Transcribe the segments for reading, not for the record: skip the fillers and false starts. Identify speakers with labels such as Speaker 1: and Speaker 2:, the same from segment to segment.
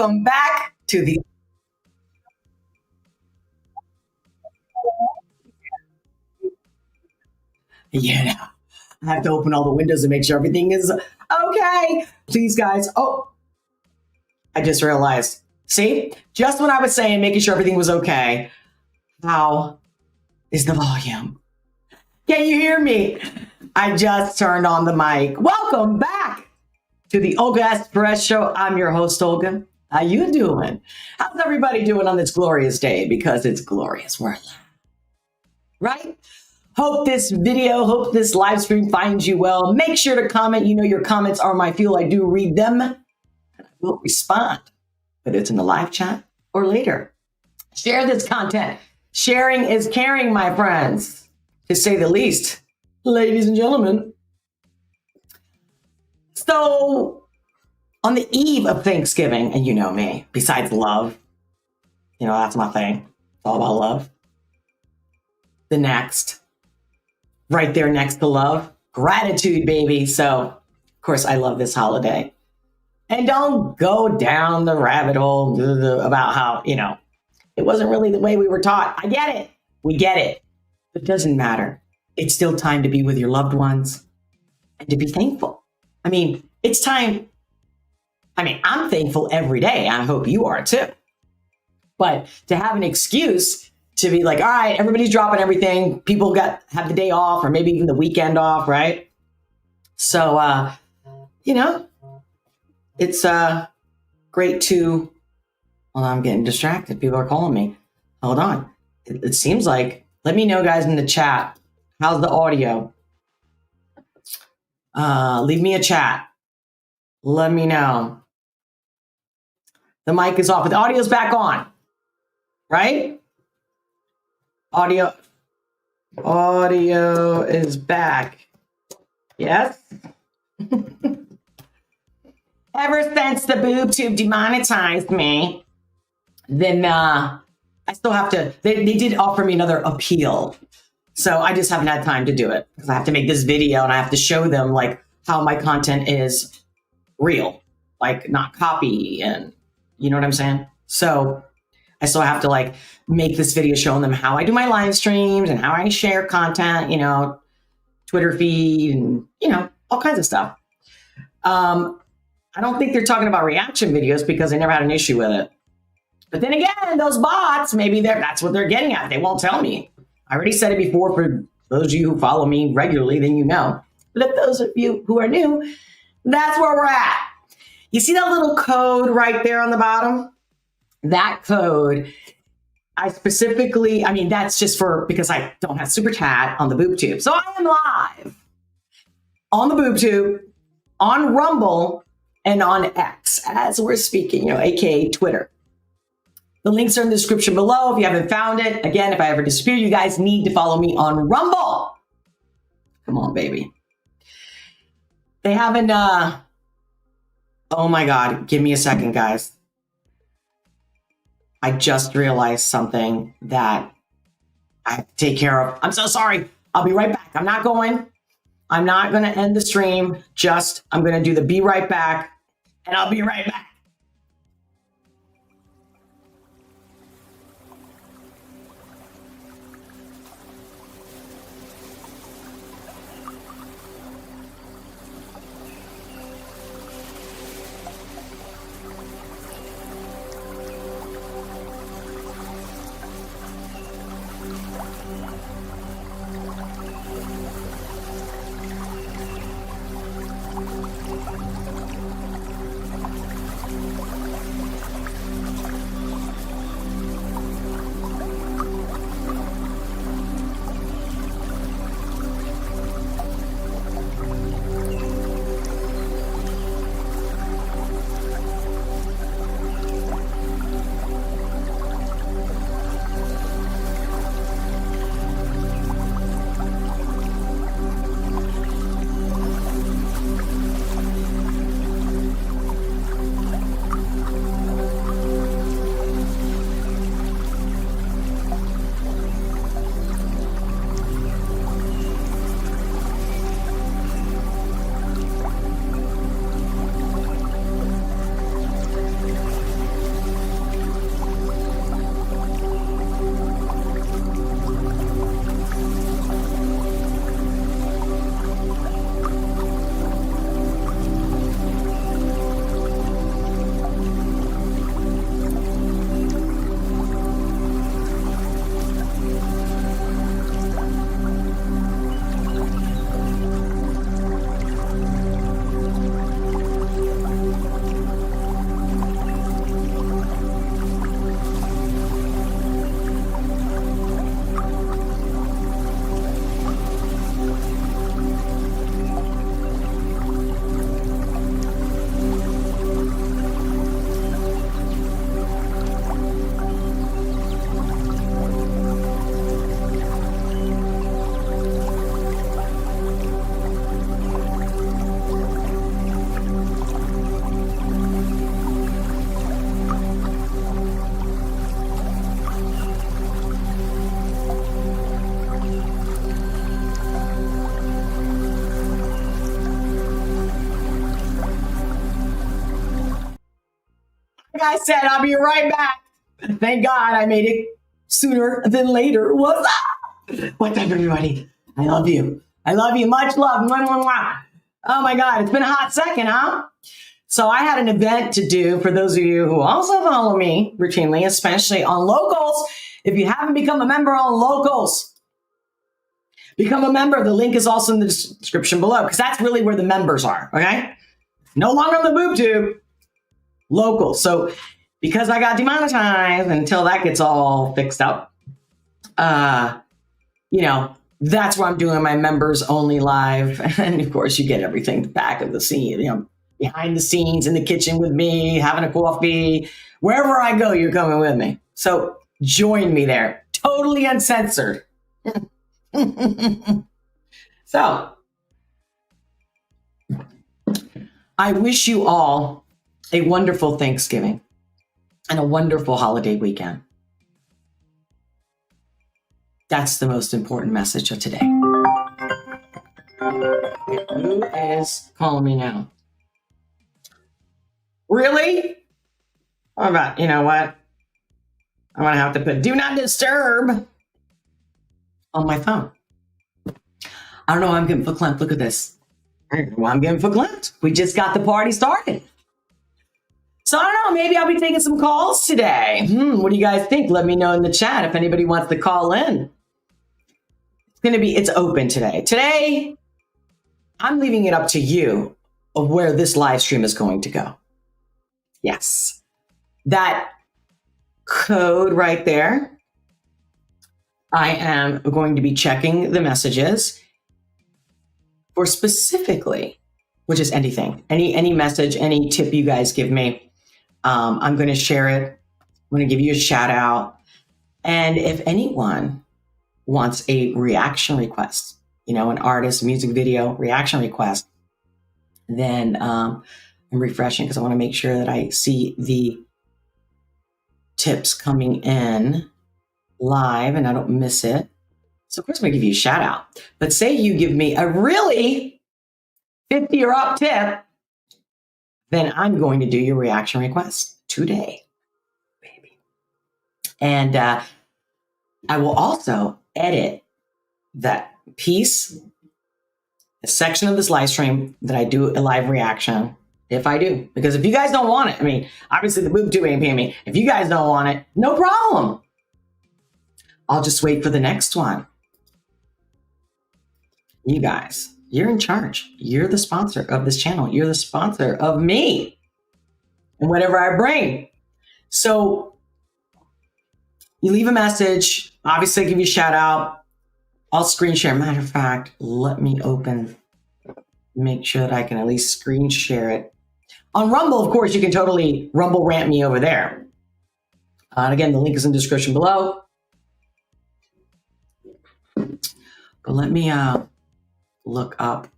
Speaker 1: Welcome back to the I have to open all the windows and make sure everything is okay. Please, guys. Oh, I just realized. See, just when I was saying making sure everything was okay, how is the volume? Can you hear me? I just turned on the mic. Welcome back to the Olga S Pérez show. I'm your host, Olga. How you doing? How's everybody doing on this glorious day? Because it's glorious. We're alive, right? Hope this live stream finds you well. Make sure to comment. You know your comments are my fuel. I do read them and I will respond, whether it's in the live chat or later. Share this content. Sharing is caring, my friends, to say the least. Ladies and gentlemen. So, on the eve of Thanksgiving, and you know me, besides love, that's my thing. It's all about love. The next, right there next to love, gratitude, baby. So, of course, I love this holiday. And don't go down the rabbit hole about how, it wasn't really the way we were taught. I get it. We get it. It doesn't matter. It's still time to be with your loved ones and to be thankful. It's time. I'm thankful every day. I hope you are too. But to have an excuse to be like, all right, everybody's dropping everything. People have the day off or maybe even the weekend off, right? So, it's great to, well, I'm getting distracted. People are calling me. Hold on. It seems like, let me know, guys, in the chat. How's the audio? Leave me a chat. Let me know. The mic is off, but the audio's back on, right? Audio is back. Yes? Ever since the boob tube demonetized me, then I still have to, they did offer me another appeal. So I just haven't had time to do it because I have to make this video and I have to show them like how my content is real, like not copy, and you know what I'm saying? So I still have to like make this video showing them how I do my live streams and how I share content, Twitter feed and, all kinds of stuff. I don't think they're talking about reaction videos because I never had an issue with it. But then again, those bots, maybe that's what they're getting at. They won't tell me. I already said it before for those of you who follow me regularly, then you know. But if those of you who are new, that's where we're at. You see that little code right there on the bottom? That code, I specifically, that's just because I don't have super chat on the boob tube. So I am live on the boob tube, on Rumble, and on X as we're speaking, aka Twitter. The links are in the description below if you haven't found it. Again, if I ever disappear, you guys need to follow me on Rumble. Come on, baby. They haven't, oh my God, give me a second, guys. I just realized something that I have to take care of. I'm so sorry. I'll be right back. I'm not going to end the stream. I'm going to do the be right back, and I'll be right back. I said, I'll be right back. Thank God I made it sooner than later. What's up? What's up, everybody? I love you. I love you. Much love. Mwah, mwah, mwah. Oh my God, it's been a hot second, huh? So I had an event to do for those of you who also follow me routinely, especially on Locals. If you haven't become a member on Locals, become a member. The link is also in the description below because that's really where the members are, okay? No longer on the boob tube, Locals. So because I got demonetized until that gets all fixed up, that's where I'm doing my members only live. And of course you get everything back of the scene, behind the scenes in the kitchen with me, having a coffee, wherever I go, you're coming with me. So join me there, totally uncensored. So I wish you all a wonderful Thanksgiving and a wonderful holiday weekend. That's the most important message of today. Who is calling me now? Really? What about, you know what? I'm going to have to put do not disturb on my phone. I don't know why I'm getting verklempt. Look at this. I don't know why I'm getting verklempt. We just got the party started. So I don't know, maybe I'll be taking some calls today. What do you guys think? Let me know in the chat if anybody wants to call in. It's open today. Today, I'm leaving it up to you of where this live stream is going to go. Yes. That code right there, I am going to be checking the messages for specifically, which is anything, any message, any tip you guys give me. I'm going to share it. I'm going to give you a shout out. And if anyone wants a reaction request, an artist music video reaction request, then I'm refreshing because I want to make sure that I see the tips coming in live and I don't miss it. So of course I'm going to give you a shout out. But say you give me a really 50 or up tip, then I'm going to do your reaction request today, baby. And I will also edit that piece, a section of this live stream that I do a live reaction, if I do. Because if you guys don't want it, obviously the boob tube ain't paying me. If you guys don't want it, no problem. I'll just wait for the next one. You guys, you're in charge. You're the sponsor of this channel. You're the sponsor of me and whatever I bring. So you leave a message. Obviously, I give you a shout out. I'll screen share. Matter of fact, let me make sure that I can at least screen share it. On Rumble, of course, you can totally Rumble rant me over there. And again, the link is in the description below. But let me look up.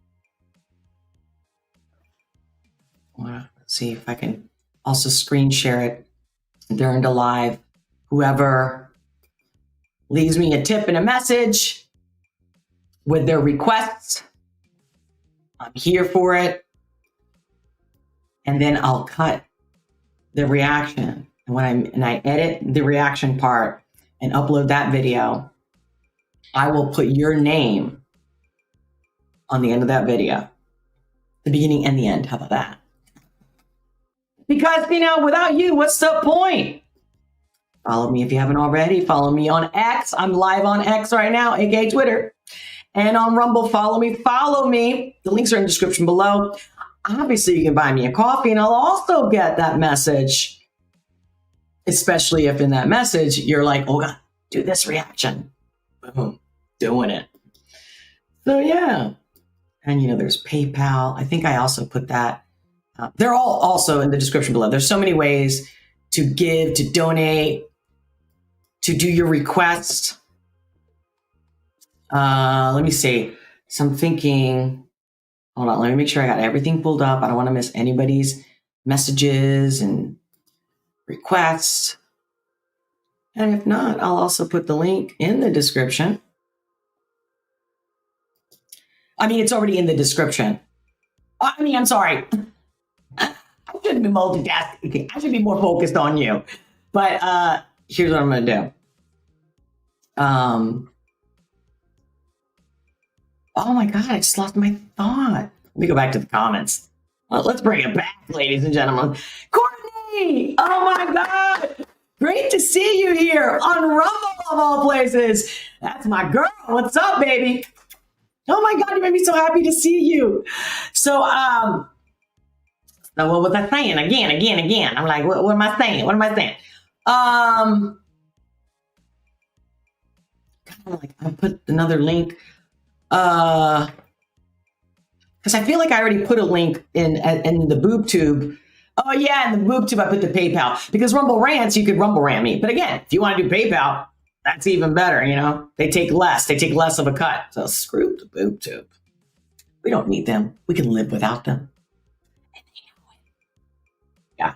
Speaker 1: Let's see if I can also screen share it during the live. Whoever leaves me a tip and a message with their requests, I'm here for it. And then I'll cut the reaction. And I edit the reaction part and upload that video, I will put your name on the end of that video, the beginning and the end. How about that? Because, without you, what's the point? Follow me if you haven't already. Follow me on X. I'm live on X right now, aka Twitter. And on Rumble, follow me. The links are in the description below. Obviously, you can buy me a coffee and I'll also get that message. Especially if in that message, you're like, oh God, do this reaction. Boom, doing it. So yeah. And there's PayPal. I think I also put that. They're all also in the description below. There's so many ways to give, to donate, to do your requests. Let me see. So I'm thinking, hold on, let me make sure I got everything pulled up. I don't want to miss anybody's messages and requests. And if not, I'll also put the link in the description. It's already in the description. I'm sorry. I should be multitasking. Okay, I should be more focused on you. But here's what I'm going to do. Oh my God, I just lost my thought. Let me go back to the comments. Well, let's bring it back, ladies and gentlemen. Courtney! Oh my God! Great to see you here on Rumble of all places. That's my girl. What's up, baby? Oh my God, you made me so happy to see you. So, what was I saying? Again. I'm like, what am I saying? I'm like, I put another link. Because I feel like I already put a link in the boob tube. Oh yeah, in the boob tube I put the PayPal. Because Rumble Rants, you could Rumble Rant me. But again, if you want to do PayPal, that's even better, you know? They take less of a cut. So screw the boob tube. We don't need them. We can live without them. Yeah.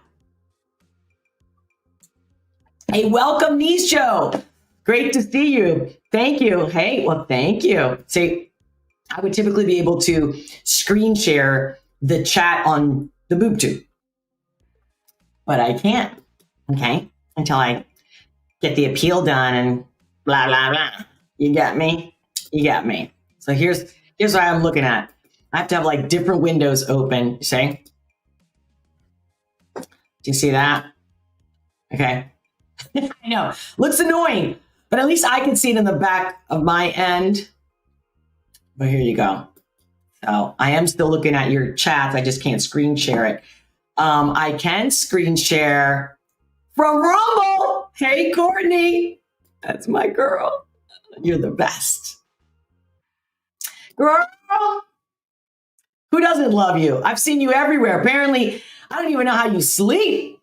Speaker 1: Hey, welcome, Nisho. Great to see you. Thank you. Hey, well, thank you. See, I would typically be able to screen share the chat on the boob tube, but I can't, okay, until I get the appeal done and blah, blah, blah. You got me? You got me. So here's what I'm looking at. I have to have like different windows open, you see? Do you see that? Okay. I know, looks annoying, but at least I can see it in the back of my end. But here you go. So I am still looking at your chats. I just can't screen share it. I can screen share from Rumble. Hey, Courtney. That's my girl. You're the best. Girl, who doesn't love you? I've seen you everywhere. Apparently, I don't even know how you sleep.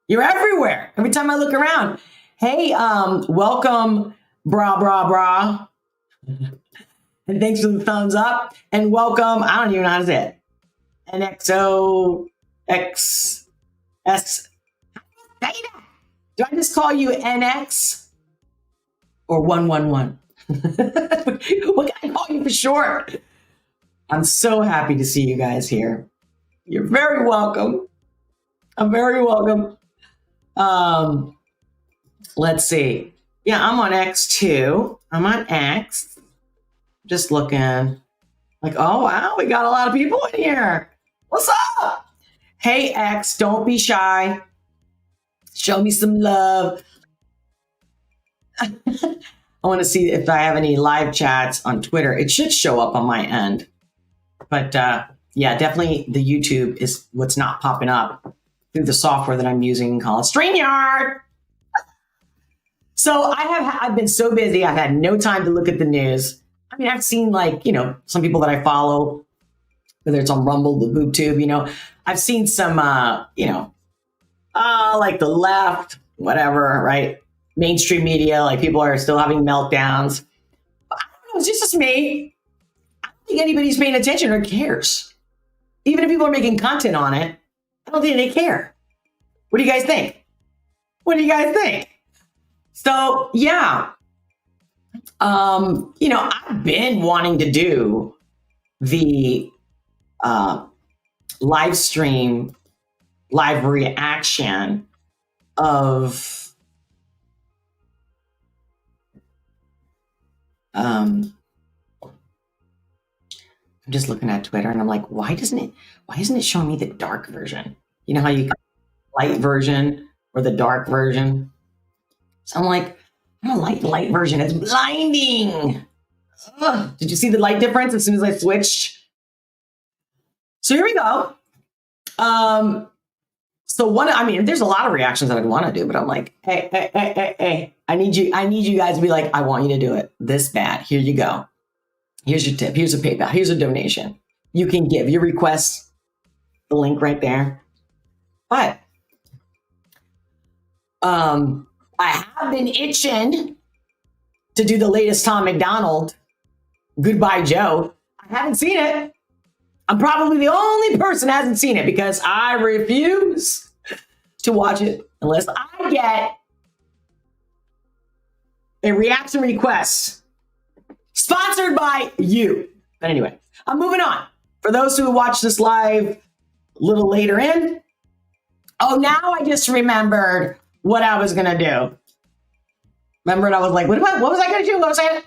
Speaker 1: You're everywhere. Every time I look around. Hey, welcome, bra. And thanks for the thumbs up. And welcome, I don't even know how to say it. NXOXS. How do you say that? Do I just call you NX or 111? What can I call you for short? I'm so happy to see you guys here. You're very welcome. I'm very welcome. Let's see. Yeah, I'm on X too. I'm on X. Just looking like, oh, wow, we got a lot of people in here. What's up? Hey, X, don't be shy. Show me some love. I want to see if I have any live chats on Twitter. It should show up on my end. But yeah, definitely the YouTube is what's not popping up through the software that I'm using called StreamYard. So I've been so busy. I've had no time to look at the news. I mean, I've seen some people that I follow, whether it's on Rumble, the boob tube, I've seen some, like the left, whatever, right? Mainstream media, like people are still having meltdowns. But I don't know, it's just me. I don't think anybody's paying attention or cares. Even if people are making content on it, I don't think they care. What do you guys think? So, yeah. I've been wanting to do the live reaction of I'm just looking at Twitter and I'm like, why isn't it showing me the dark version? You know how you light version or the dark version? So I'm like, I don't like the light version. It's blinding. Ugh. Did you see the light difference as soon as I switched? So here we go. There's a lot of reactions that I'd want to do, but I'm like, hey, I need you guys to be like, I want you to do it this bad. Here you go. Here's your tip. Here's a PayPal. Here's a donation. You can give your request, the link right there. But I have been itching to do the latest Tom McDonald, Goodbye Joe. I haven't seen it. I'm probably the only person that hasn't seen it because I refuse to watch it unless I get a reaction request sponsored by you. But anyway, I'm moving on. For those who watch this live a little later in, Oh, now I just remembered what I was going to do. Remembered I was like, what was I going to do? What was I?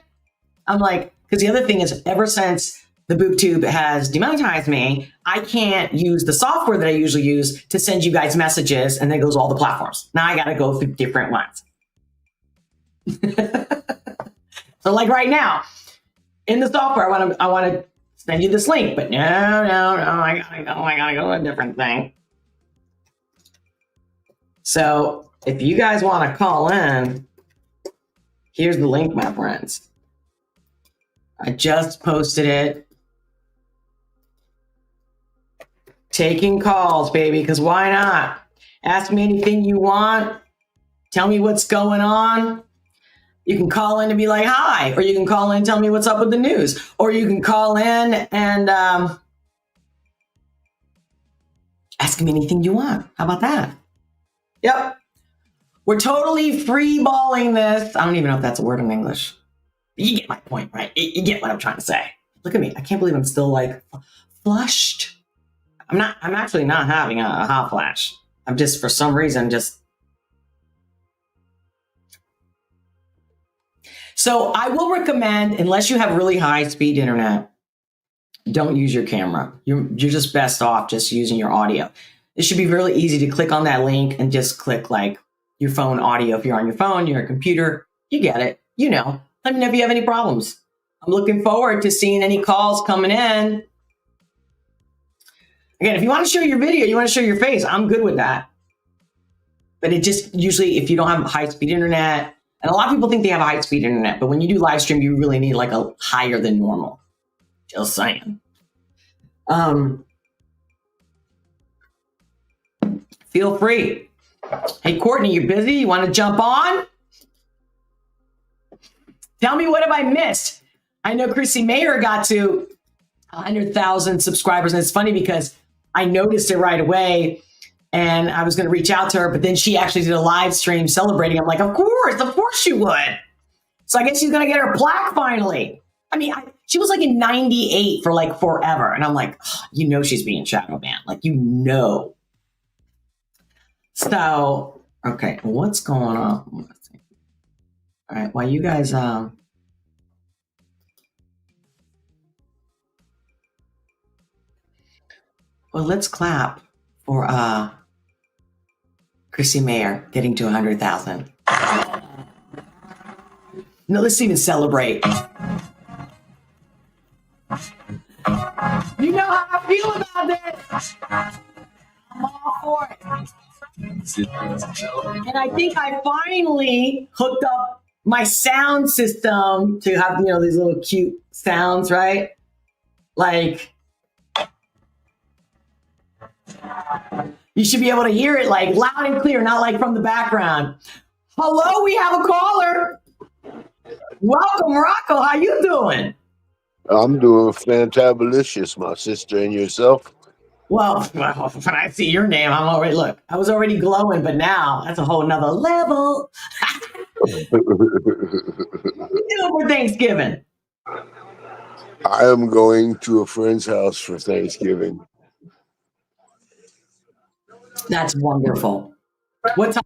Speaker 1: I'm like, because the other thing is, ever since the BoobTube has demonetized me, I can't use the software that I usually use to send you guys messages, and then goes all the platforms. Now I got to go through different ones. So like right now, in the software, I want to send you this link, but no, I gotta go to a different thing. So if you guys want to call in, here's the link, my friends. I just posted it. Taking calls, baby, because why not? Ask me anything you want. Tell me what's going on. You can call in and be like, hi, or you can call in and tell me what's up with the news, or you can call in and ask me anything you want. How about that? Yep. We're totally free balling this. I don't even know if that's a word in English. You get my point, right? You get what I'm trying to say. Look at me. I can't believe I'm still like flushed. I'm actually not having a hot flash. I'm just, for some reason, So I will recommend, unless you have really high speed internet, don't use your camera. You're just best off just using your audio. It should be really easy to click on that link and just click like your phone audio. If you're on your phone, your computer, you get it. You know, let me know if you have any problems. I'm looking forward to seeing any calls coming in. Again, if you want to show your video, you want to show your face, I'm good with that. But it just usually, if you don't have high speed internet, and a lot of people think they have high speed internet, but when you do live stream, you really need like a higher than normal. Just saying. Feel free. Hey, Courtney, you busy? You want to jump on? Tell me, what have I missed? I know Chrissy Mayer got to 100,000 subscribers, and it's funny because I noticed it right away, and I was going to reach out to her, but then she actually did a live stream celebrating. I'm like, of course you would. So I guess she's going to get her plaque finally. I mean, she was like in 98 for like forever. And I'm like, oh, you know, she's being shadow banned. Like, you know. So, okay, what's going on? All right, while you guys, well, let's clap for Chrissy Mayer getting to 100,000. No, let's even celebrate. You know how I feel about this. I'm all for it. And I think I finally hooked up my sound system to have, you know, these little cute sounds, right? Like, you should be able to hear it like loud and clear, not like from the background. Hello, we have a caller. Welcome, Rocco. How you doing?
Speaker 2: I'm doing fantabulous, my sister, and yourself.
Speaker 1: Well, when I see your name, I'm already, look, I was already glowing, but now that's a whole nother level. For Thanksgiving.
Speaker 2: I am going to a friend's house for Thanksgiving.
Speaker 1: That's wonderful. What time?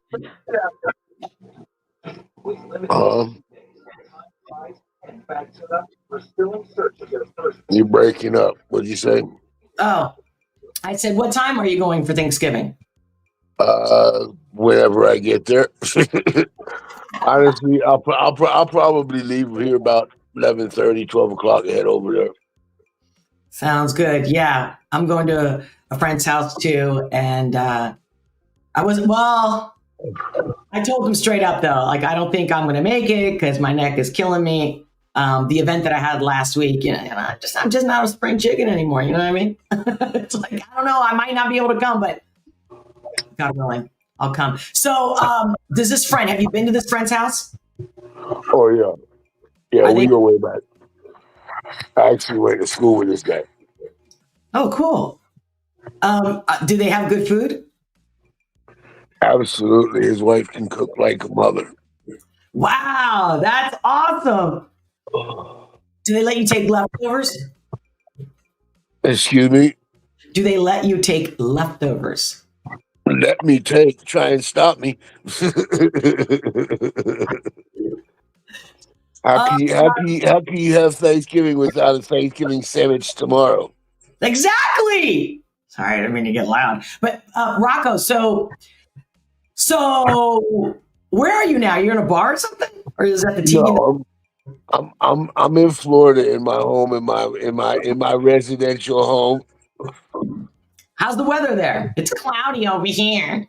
Speaker 2: You're breaking up. What'd you say?
Speaker 1: Oh, I said, what time are you going for Thanksgiving?
Speaker 2: Whenever I get there. Honestly, I'll probably leave here about 11:30, 12 o'clock and head over there.
Speaker 1: Sounds good. Yeah, I'm going to a friend's house too, and I told them straight up though, like, I don't think I'm going to make it because my neck is killing me. The event that I had last week, you know, I'm just not a spring chicken anymore. You know what I mean? It's like, I don't know, I might not be able to come, but God willing, I'll come. So, does this friend, have you been to this friend's house?
Speaker 2: Oh yeah. Yeah, we go way back. I actually went to school with this guy.
Speaker 1: Oh, cool. Do they have good food?
Speaker 2: Absolutely. His wife can cook like a mother.
Speaker 1: Wow, that's awesome. Do they let you take leftovers?
Speaker 2: Excuse me?
Speaker 1: Do they let you take leftovers?
Speaker 2: Let me try and stop me. How
Speaker 1: Uh,
Speaker 2: can you have Thanksgiving without a Thanksgiving sandwich tomorrow?
Speaker 1: exactly. Sorry, I didn't mean to get loud. But Rocco, so where are you now? You're in a bar or something, or is that the TV?
Speaker 2: No, I'm in Florida in my home in my residential home.
Speaker 1: How's the weather there? It's cloudy over here.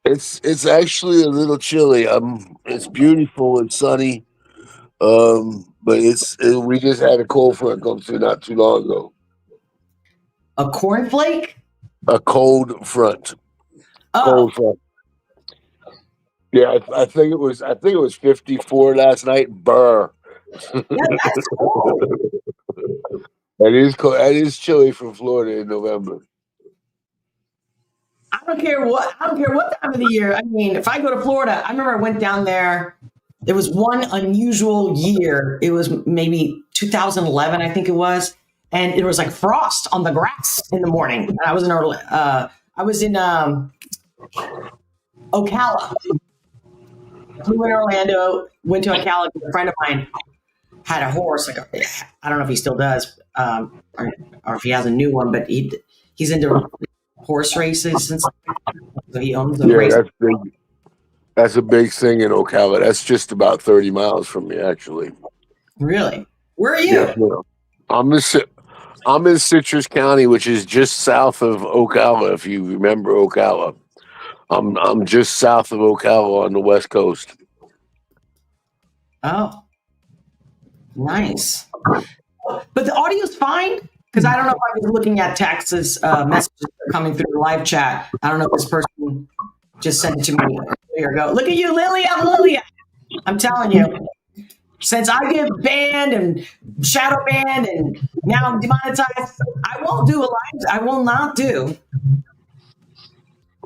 Speaker 2: It's actually a little chilly. It's beautiful and sunny. But we just had a cold front come through not too long ago.
Speaker 1: A cornflake?
Speaker 2: A cold front.
Speaker 1: Oh,
Speaker 2: Cold front. Yeah, I think it was 54 last night. Burr.
Speaker 1: yeah, that's cool.
Speaker 2: That is cold. That is chilly for Florida in November.
Speaker 1: I don't care what time of the year. I mean, if I go to Florida, I remember I went down there. There was one unusual year. It was maybe 2011, I think it was, and it was like frost on the grass in the morning. And I was in Ocala. Flew in Orlando, went to Ocala. A friend of mine had a horse. Like I don't know if he still does, or if he has a new one, but he's into horse races and stuff. So he owns a
Speaker 2: Yeah,
Speaker 1: race.
Speaker 2: that's big. That's a big thing in Ocala. That's just about 30 miles from me, actually.
Speaker 1: Really? Where are
Speaker 2: Yes,
Speaker 1: you?
Speaker 2: ma'am. I'm in, Ci- I'm in Citrus County, which is just south of Ocala, if you remember Ocala. I'm just south of Ocala on the west coast.
Speaker 1: Oh, nice. But the audio's fine because I don't know if I was looking at Texas messages that are coming through the live chat. I don't know if this person just sent it to me a year ago. Look at you, Lilia. I'm telling you, since I get banned and shadow banned and now I'm demonetized, I won't do a live. I will not do.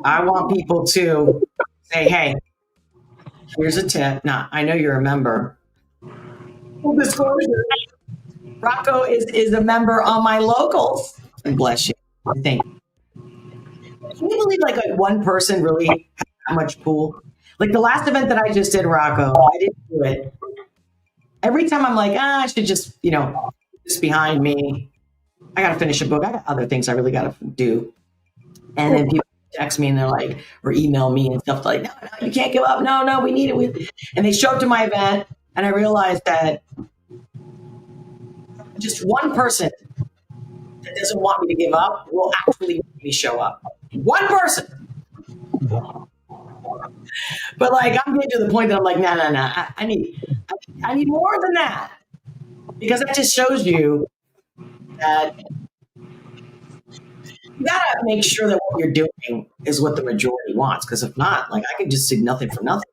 Speaker 1: I want people to say, hey, here's a tip. Now, I know you're a member. Full disclosure, Rocco is a member on my locals. And bless you. Thank you. Can you believe like one person really has that much pool? Like the last event that I just did, Rocco, I didn't do it. Every time I'm like, I should just, this behind me. I got to finish a book. I got other things I really got to do. And then people text me and they're like, or email me and stuff like, no, you can't give up. No, we need it. And they show up to my event and I realized that just one person that doesn't want me to give up will actually make me show up. One person. But like I'm getting to the point that I'm like, no. I need more than that. Because that just shows you that you gotta make sure that what you're doing is what the majority wants. Because if not, like I can just do nothing for nothing.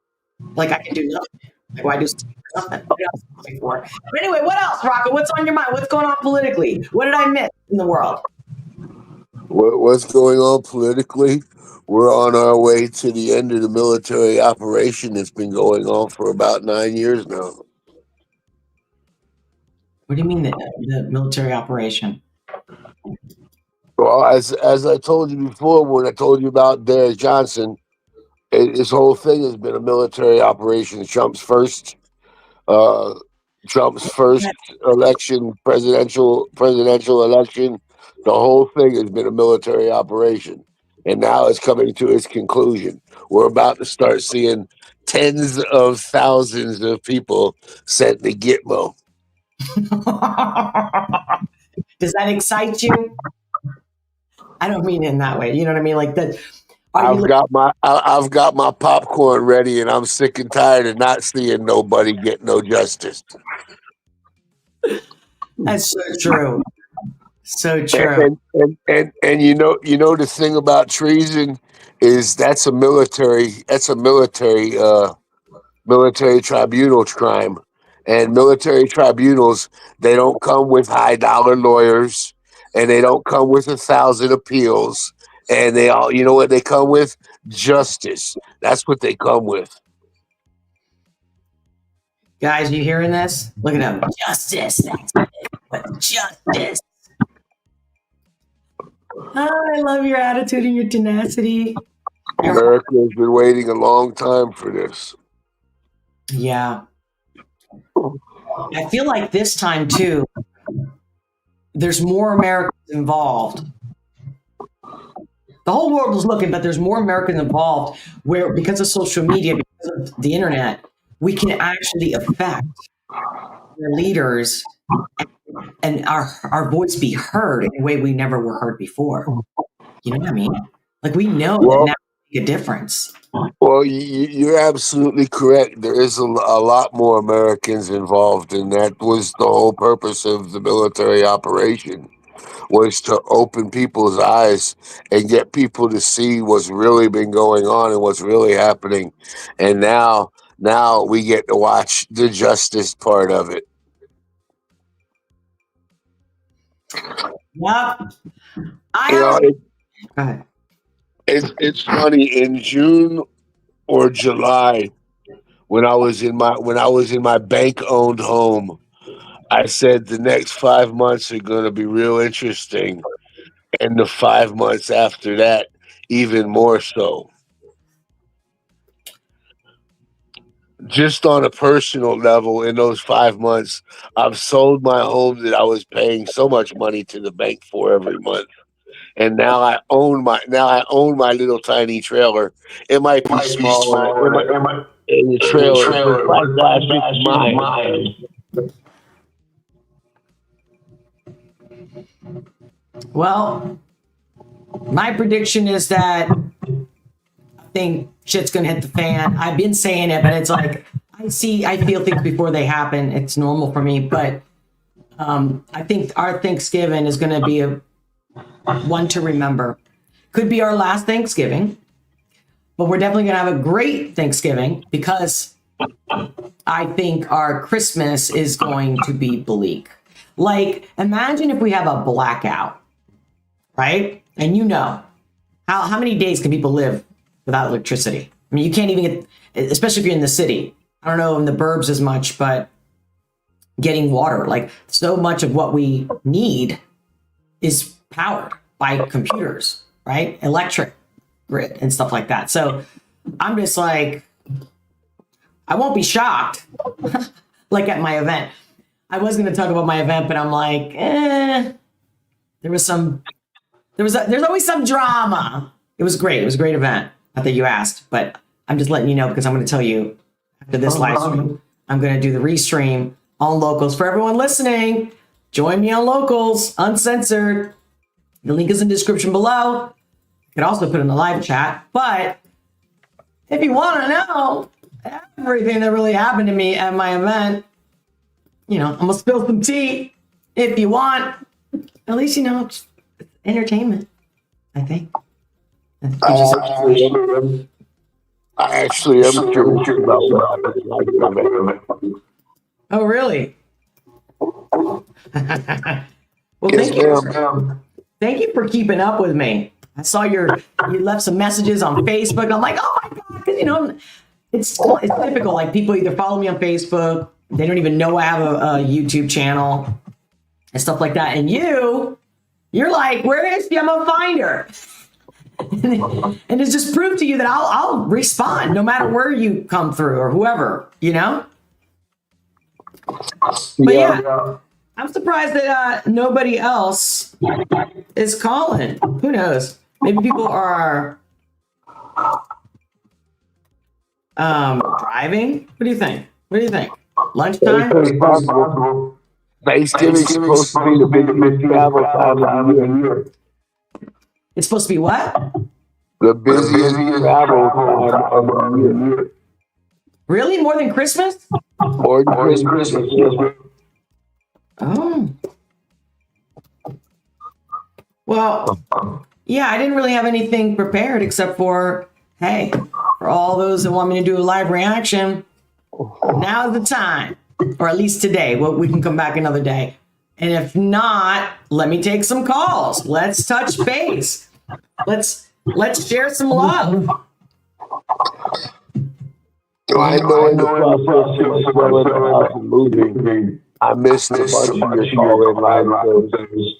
Speaker 1: Like I can do nothing. Like why do something for nothing? What else am I for? But anyway, what else, Rocco? What's on your mind? What's going on politically? What did I miss in the world?
Speaker 2: What's going on politically? We're on our way to the end of the military operation that's been going on for about 9 years now.
Speaker 1: What do you mean the military operation?
Speaker 2: Well, as I told you before, when I told you about Derek Johnson, his whole thing has been a military operation. Uh, Trump's first election, presidential election. The whole thing has been a military operation, and now it's coming to its conclusion. We're about to start seeing tens of thousands of people sent to Gitmo.
Speaker 1: Does that excite you? I don't mean in that way. You know what I mean? Like that.
Speaker 2: I've got my popcorn ready, and I'm sick and tired of not seeing nobody get no justice.
Speaker 1: That's so true. So true.
Speaker 2: And you know the thing about treason is military tribunal crime, and military tribunals, they don't come with high dollar lawyers, and they don't come with 1,000 appeals, and they all, you know what they come with? Justice. That's what they come with.
Speaker 1: Guys, you hearing this? Look at him. Justice. That's what justice. Oh, I love your attitude and your tenacity.
Speaker 2: America has been waiting a long time for this.
Speaker 1: Yeah. I feel like this time too, there's more Americans involved. The whole world is looking, but there's more Americans involved where, because of social media, because of the internet, we can actually affect their leaders and our voice be heard in a way we never were heard before. You know what I mean? Like, we know that
Speaker 2: Well,
Speaker 1: now we make a difference.
Speaker 2: well, you're absolutely correct. There is a lot more Americans involved, and that was the whole purpose of the military operation, was to open people's eyes and get people to see what's really been going on and what's really happening. And now we get to watch the justice part of it.
Speaker 1: Yep. I
Speaker 2: You know,
Speaker 1: have. Go ahead.
Speaker 2: it's funny, in June or July, when I was in my bank owned home, I said the next 5 months are going to be real interesting, and the 5 months after that, even more so. Just on a personal level, in those 5 months, I've sold my home that I was paying so much money to the bank for every month, and now I own my little tiny trailer. It might be small, and in the trailer, but by gosh, it's mine.
Speaker 1: Well, my prediction is that I think shit's gonna hit the fan. I've been saying it, but it's like I feel things before they happen. It's normal for me, but I think our Thanksgiving is gonna be a one to remember. Could be our last Thanksgiving, but we're definitely gonna have a great Thanksgiving because I think our Christmas is going to be bleak. Like, imagine if we have a blackout, right? And how many days can people live without electricity? I mean, you can't even get, especially if you're in the city. I don't know in the burbs as much, but getting water, like so much of what we need is powered by computers, right? Electric grid and stuff like that. So I'm just like, I won't be shocked like at my event. I was going to talk about my event, but I'm like, there's always some drama. It was great. It was a great event. Not that you asked, but I'm just letting you know because I'm going to tell you after this live stream, I'm going to do the restream on Locals. For everyone listening, join me on Locals, uncensored. The link is in the description below. You can also put it in the live chat. But if you want to know everything that really happened to me at my event, I'm going to spill some tea if you want. At least, it's entertainment, I think.
Speaker 2: I actually am curious about what happened.
Speaker 1: Oh, really? Well,
Speaker 2: Yes,
Speaker 1: thank you.
Speaker 2: ma'am.
Speaker 1: Thank you for keeping up with me. I saw you left some messages on Facebook. And I'm like, oh my God, because it's typical. Like, people either follow me on Facebook, they don't even know I have a YouTube channel and stuff like that. And you're like, where is she? I'm gonna find her. And it's just proved to you that I'll respond no matter where you come through or whoever, But yeah, I'm surprised that nobody else is calling. Who knows? Maybe people are driving. What do you think? Lunchtime?
Speaker 2: Thanksgiving's supposed to be the biggest travel time of the year.
Speaker 1: It's supposed to be what?
Speaker 2: The busiest travel time of the year.
Speaker 1: Really? More than Christmas?
Speaker 2: Or Christmas.
Speaker 1: Oh. Well, yeah, I didn't really have anything prepared except for, hey, for all those that want me to do a live reaction, now's the time. Or at least today. Well, we can come back another day. And if not, let me take some calls. Let's touch base. Let's share some love.
Speaker 2: I know in the process of selling the house and moving, I missed a bunch of your call-in live shows.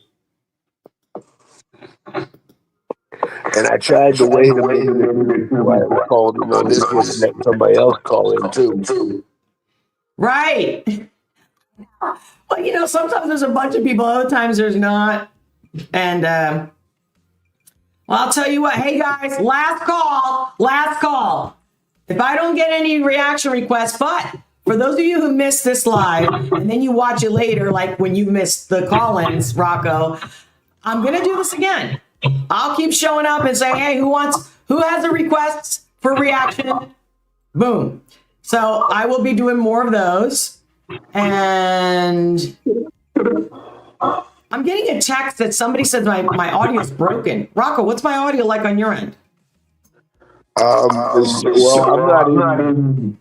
Speaker 2: And I tried to wait a minute or two before I called in on this one and let somebody else call in too.
Speaker 1: Right. Well, sometimes there's a bunch of people, other times there's not. And well, I'll tell you what. Hey guys, last call. If I don't get any reaction requests, but for those of you who missed this live and then you watch it later, like when you missed the call-ins, Rocco, I'm gonna do this again. I'll keep showing up and say, hey, who has a request for reaction? Boom. So I will be doing more of those. And I'm getting a text that somebody said my audio is broken. Rocco, what's my audio like on your end?
Speaker 2: I'm not in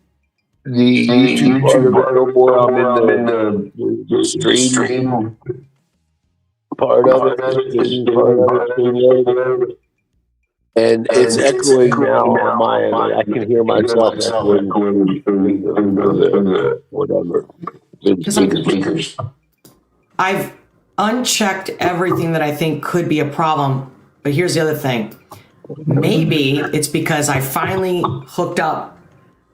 Speaker 2: the YouTube part of it no more. I'm in the stream part of it, and it's echoing now on my end. I can hear myself echoing the whatever. Speakers.
Speaker 1: I've unchecked everything that I think could be a problem, but here's the other thing. Maybe it's because I finally hooked up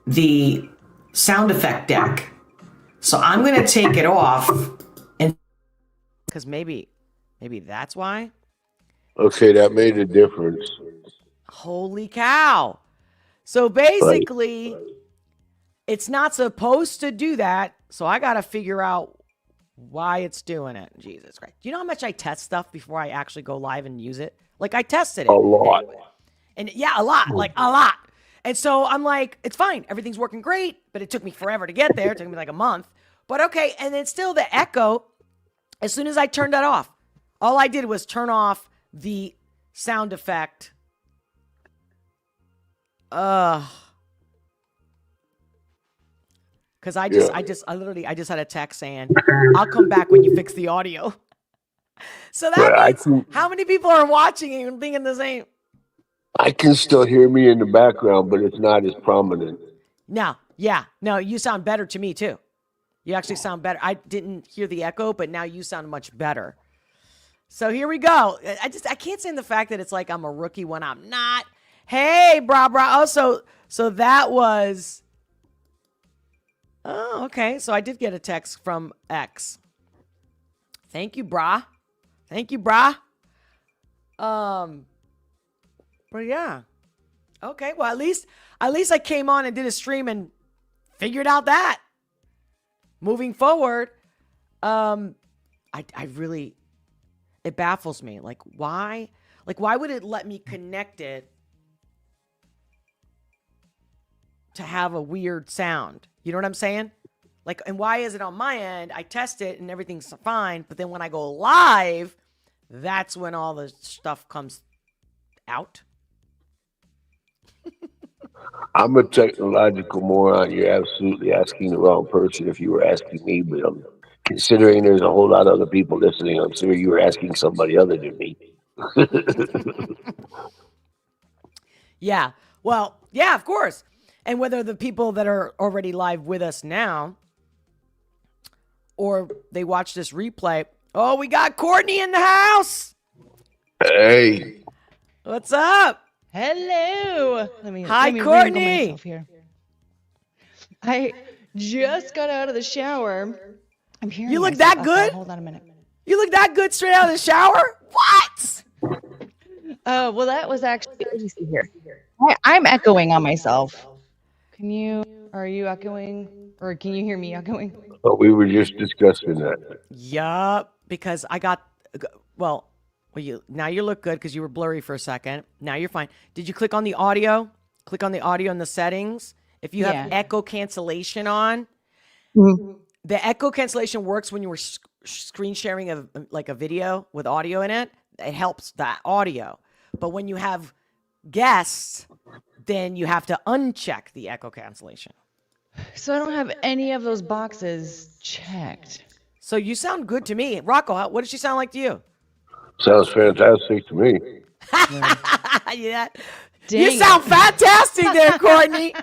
Speaker 1: the sound effect deck. So I'm going to take it off, and because maybe that's why.
Speaker 2: Okay, that made a difference.
Speaker 1: Holy cow. So basically, it's not supposed to do that. So I got to figure out why it's doing it. Jesus Christ. Do you know how much I test stuff before I actually go live and use it? Like I tested it.
Speaker 2: A lot.
Speaker 1: And yeah, a lot. And so I'm like, it's fine. Everything's working great. But it took me forever to get there. It took me like a month. But okay. And then still the echo, as soon as I turned that off, all I did was turn off the sound effect. Because I just had a text saying, I'll come back when you fix the audio. So that means how many people are watching and thinking the same?
Speaker 2: I can still hear me in the background, but it's not as prominent.
Speaker 1: No, you sound better to me too. You actually sound better. I didn't hear the echo, but now you sound much better. So here we go. I can't stand the fact that it's like I'm a rookie when I'm not. Hey, brah. Oh, so that was. Oh, okay. So I did get a text from X. Thank you, brah. But yeah. Okay. Well, at least I came on and did a stream and figured out that. Moving forward, I really, it baffles me. Like why would it let me connect it to have a weird sound? You know what I'm saying? Like, and why is it on my end? I test it and everything's fine. But then when I go live, that's when all the stuff comes out.
Speaker 2: I'm a technological moron. You're absolutely asking the wrong person if you were asking me. But considering there's a whole lot of other people listening, I'm sure you were asking somebody other than me.
Speaker 1: Yeah. Well, yeah, of course. And whether the people that are already live with us now or they watch this replay. Oh, we got Courtney in the house.
Speaker 2: Hey.
Speaker 1: What's up?
Speaker 3: Hello.
Speaker 1: Hi, Courtney.
Speaker 3: Here. I just got out of the shower. I'm hearing
Speaker 1: you look that good?
Speaker 3: Hold on a minute.
Speaker 1: You look that good straight out of the shower? What?
Speaker 3: Oh, well, that was actually easy here. I'm echoing on myself. Are you echoing? Or can you hear me echoing?
Speaker 2: But we were just discussing that.
Speaker 1: Yup, because I got, now you look good because you were blurry for a second. Now you're fine. Did you click on the audio? Click on the audio in the settings. If you have echo cancellation on, the echo cancellation works when you were screen sharing a video with audio in it. It helps that audio. But when you have guests, then you have to uncheck the echo cancellation.
Speaker 3: So I don't have any of those boxes checked.
Speaker 1: So you sound good to me. Rocco, what does she sound like to you?
Speaker 2: Sounds fantastic to me.
Speaker 1: Yeah. You sound fantastic there, Courtney.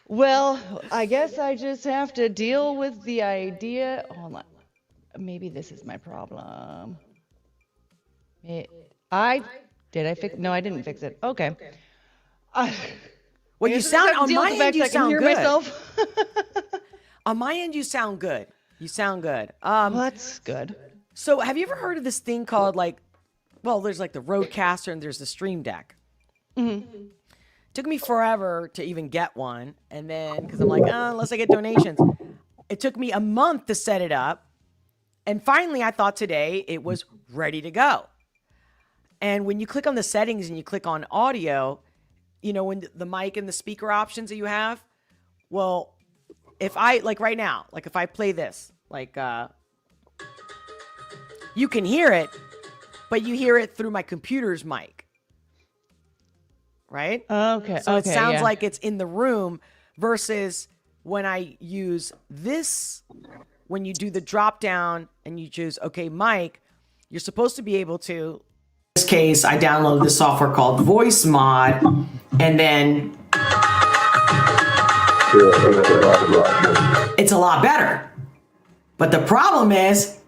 Speaker 3: Well, I guess I just have to deal with the idea. Hold on. Maybe this is my problem. I Did I fix? No, I didn't fix it. Okay. I
Speaker 1: Well, you
Speaker 3: guess I just
Speaker 1: sound
Speaker 3: have to
Speaker 1: on
Speaker 3: deal
Speaker 1: my
Speaker 3: with the
Speaker 1: end.
Speaker 3: fact
Speaker 1: You
Speaker 3: that I can
Speaker 1: sound
Speaker 3: hear
Speaker 1: good.
Speaker 3: myself.
Speaker 1: On my end, you sound good. You sound good.
Speaker 3: Well, that's good.
Speaker 1: So have you ever heard of this thing called there's like the Roadcaster and there's the Stream Deck.
Speaker 3: Mm-hmm.
Speaker 1: Took me forever to even get one, and then because I'm like, unless I get donations, it took me a month to set it up, and finally I thought today it was ready to go. And when you click on the settings and you click on audio, when the mic and the speaker options that you have, well, if I right now, if I play this, you can hear it, but you hear it through my computer's mic. Right?
Speaker 3: Okay.
Speaker 1: So it sounds
Speaker 3: yeah.
Speaker 1: like it's in the room versus when I use this, when you do the drop down and you choose, okay, mic, you're supposed to be able to. In this case, I downloaded the software called Voice Mod, and then it's a lot better. But the problem is